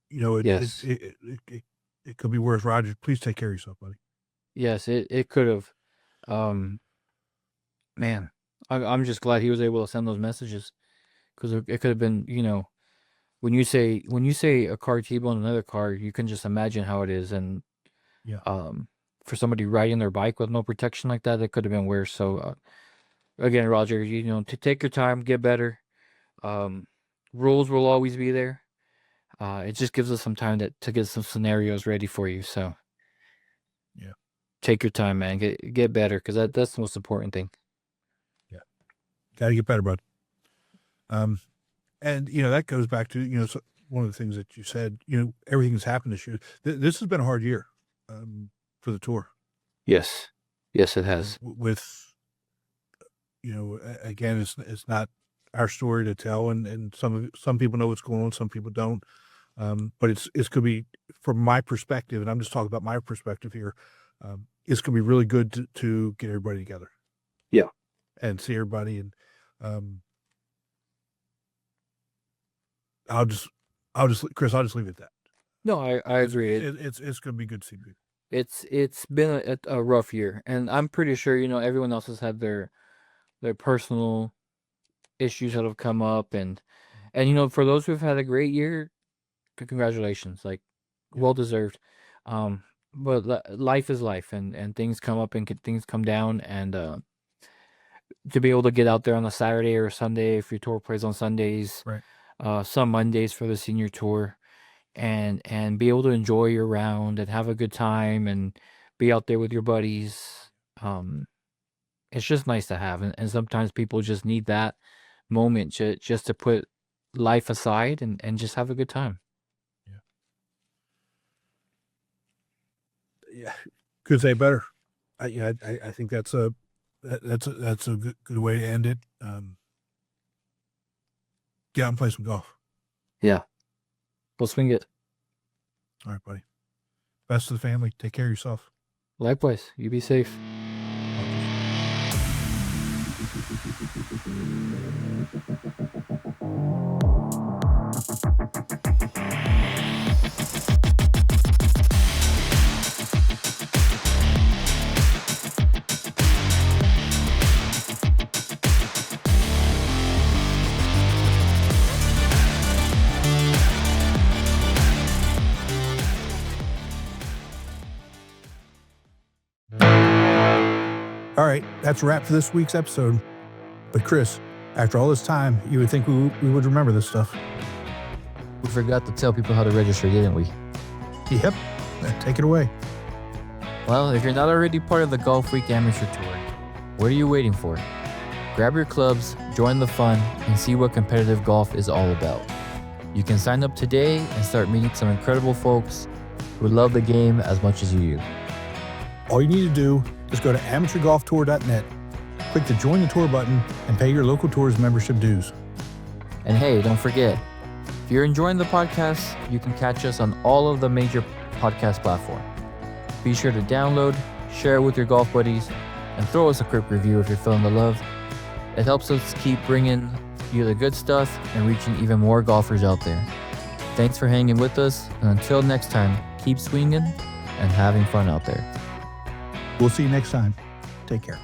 Yes. it could be worse. Roger, please take care of yourself, buddy. yes, it could have. Man, I'm just glad he was able to send those messages, because it could have been, when you say a car T-bone another car, you can just imagine how it is, and Yeah. for somebody riding their bike with no protection like that, it could have been worse. So again, Roger, to take your time, get better. Rules will always be there. It just gives us some time to get some scenarios ready for you. So Yeah. take your time, man. Get better, because that's the most important thing. Got to get better, bud. And, that goes back to, one of the things that you said, everything that's happened this year. This has been a hard year for the tour. Yes, it has. With, again, it's not our story to tell, and some people know what's going on, some people don't. But it's going to be, from my perspective, and I'm just talking about my perspective here, it's going to be really good to get everybody together. Yeah. And see everybody, and Chris, I'll just leave it at that. No, I agree. It's going to be good to see people. It's been a rough year, and I'm pretty sure everyone else has had their personal issues that have come up, and for those who've had a great year, congratulations, like, well deserved. But life is life, and things come up and things come down, and to be able to get out there on a Saturday or a Sunday, if your tour plays on Sundays, Right. Some Mondays for the senior tour, and be able to enjoy your round and have a good time and be out there with your buddies. It's just nice to have, and sometimes people just need that moment just to put life aside and just have a good time. Yeah, could say better. I think that's a good way to end it. Get out and play some golf. Yeah, we'll swing it. All right, buddy. Best to the family. Take care of yourself. Likewise, you be safe. All right, that's a wrap for this week's episode. But Chris, after all this time, you would think we would remember this stuff. We forgot to tell people how to register, didn't we? Yep, take it away. Well, if you're not already part of the Golfweek Amateur Tour, what are you waiting for? Grab your clubs, join the fun, and see what competitive golf is all about. You can sign up today and start meeting some incredible folks who love the game as much as you do. All you need to do is go to amateurgolftour.net, click the Join the Tour button, and pay your local tour's membership dues. And hey, don't forget, if you're enjoying the podcast, you can catch us on all of the major podcast platforms. Be sure to download, share it with your golf buddies, and throw us a quick review if you're feeling the love. It helps us keep bringing you the good stuff and reaching even more golfers out there. Thanks for hanging with us, and until next time, keep swinging and having fun out there. We'll see you next time. Take care.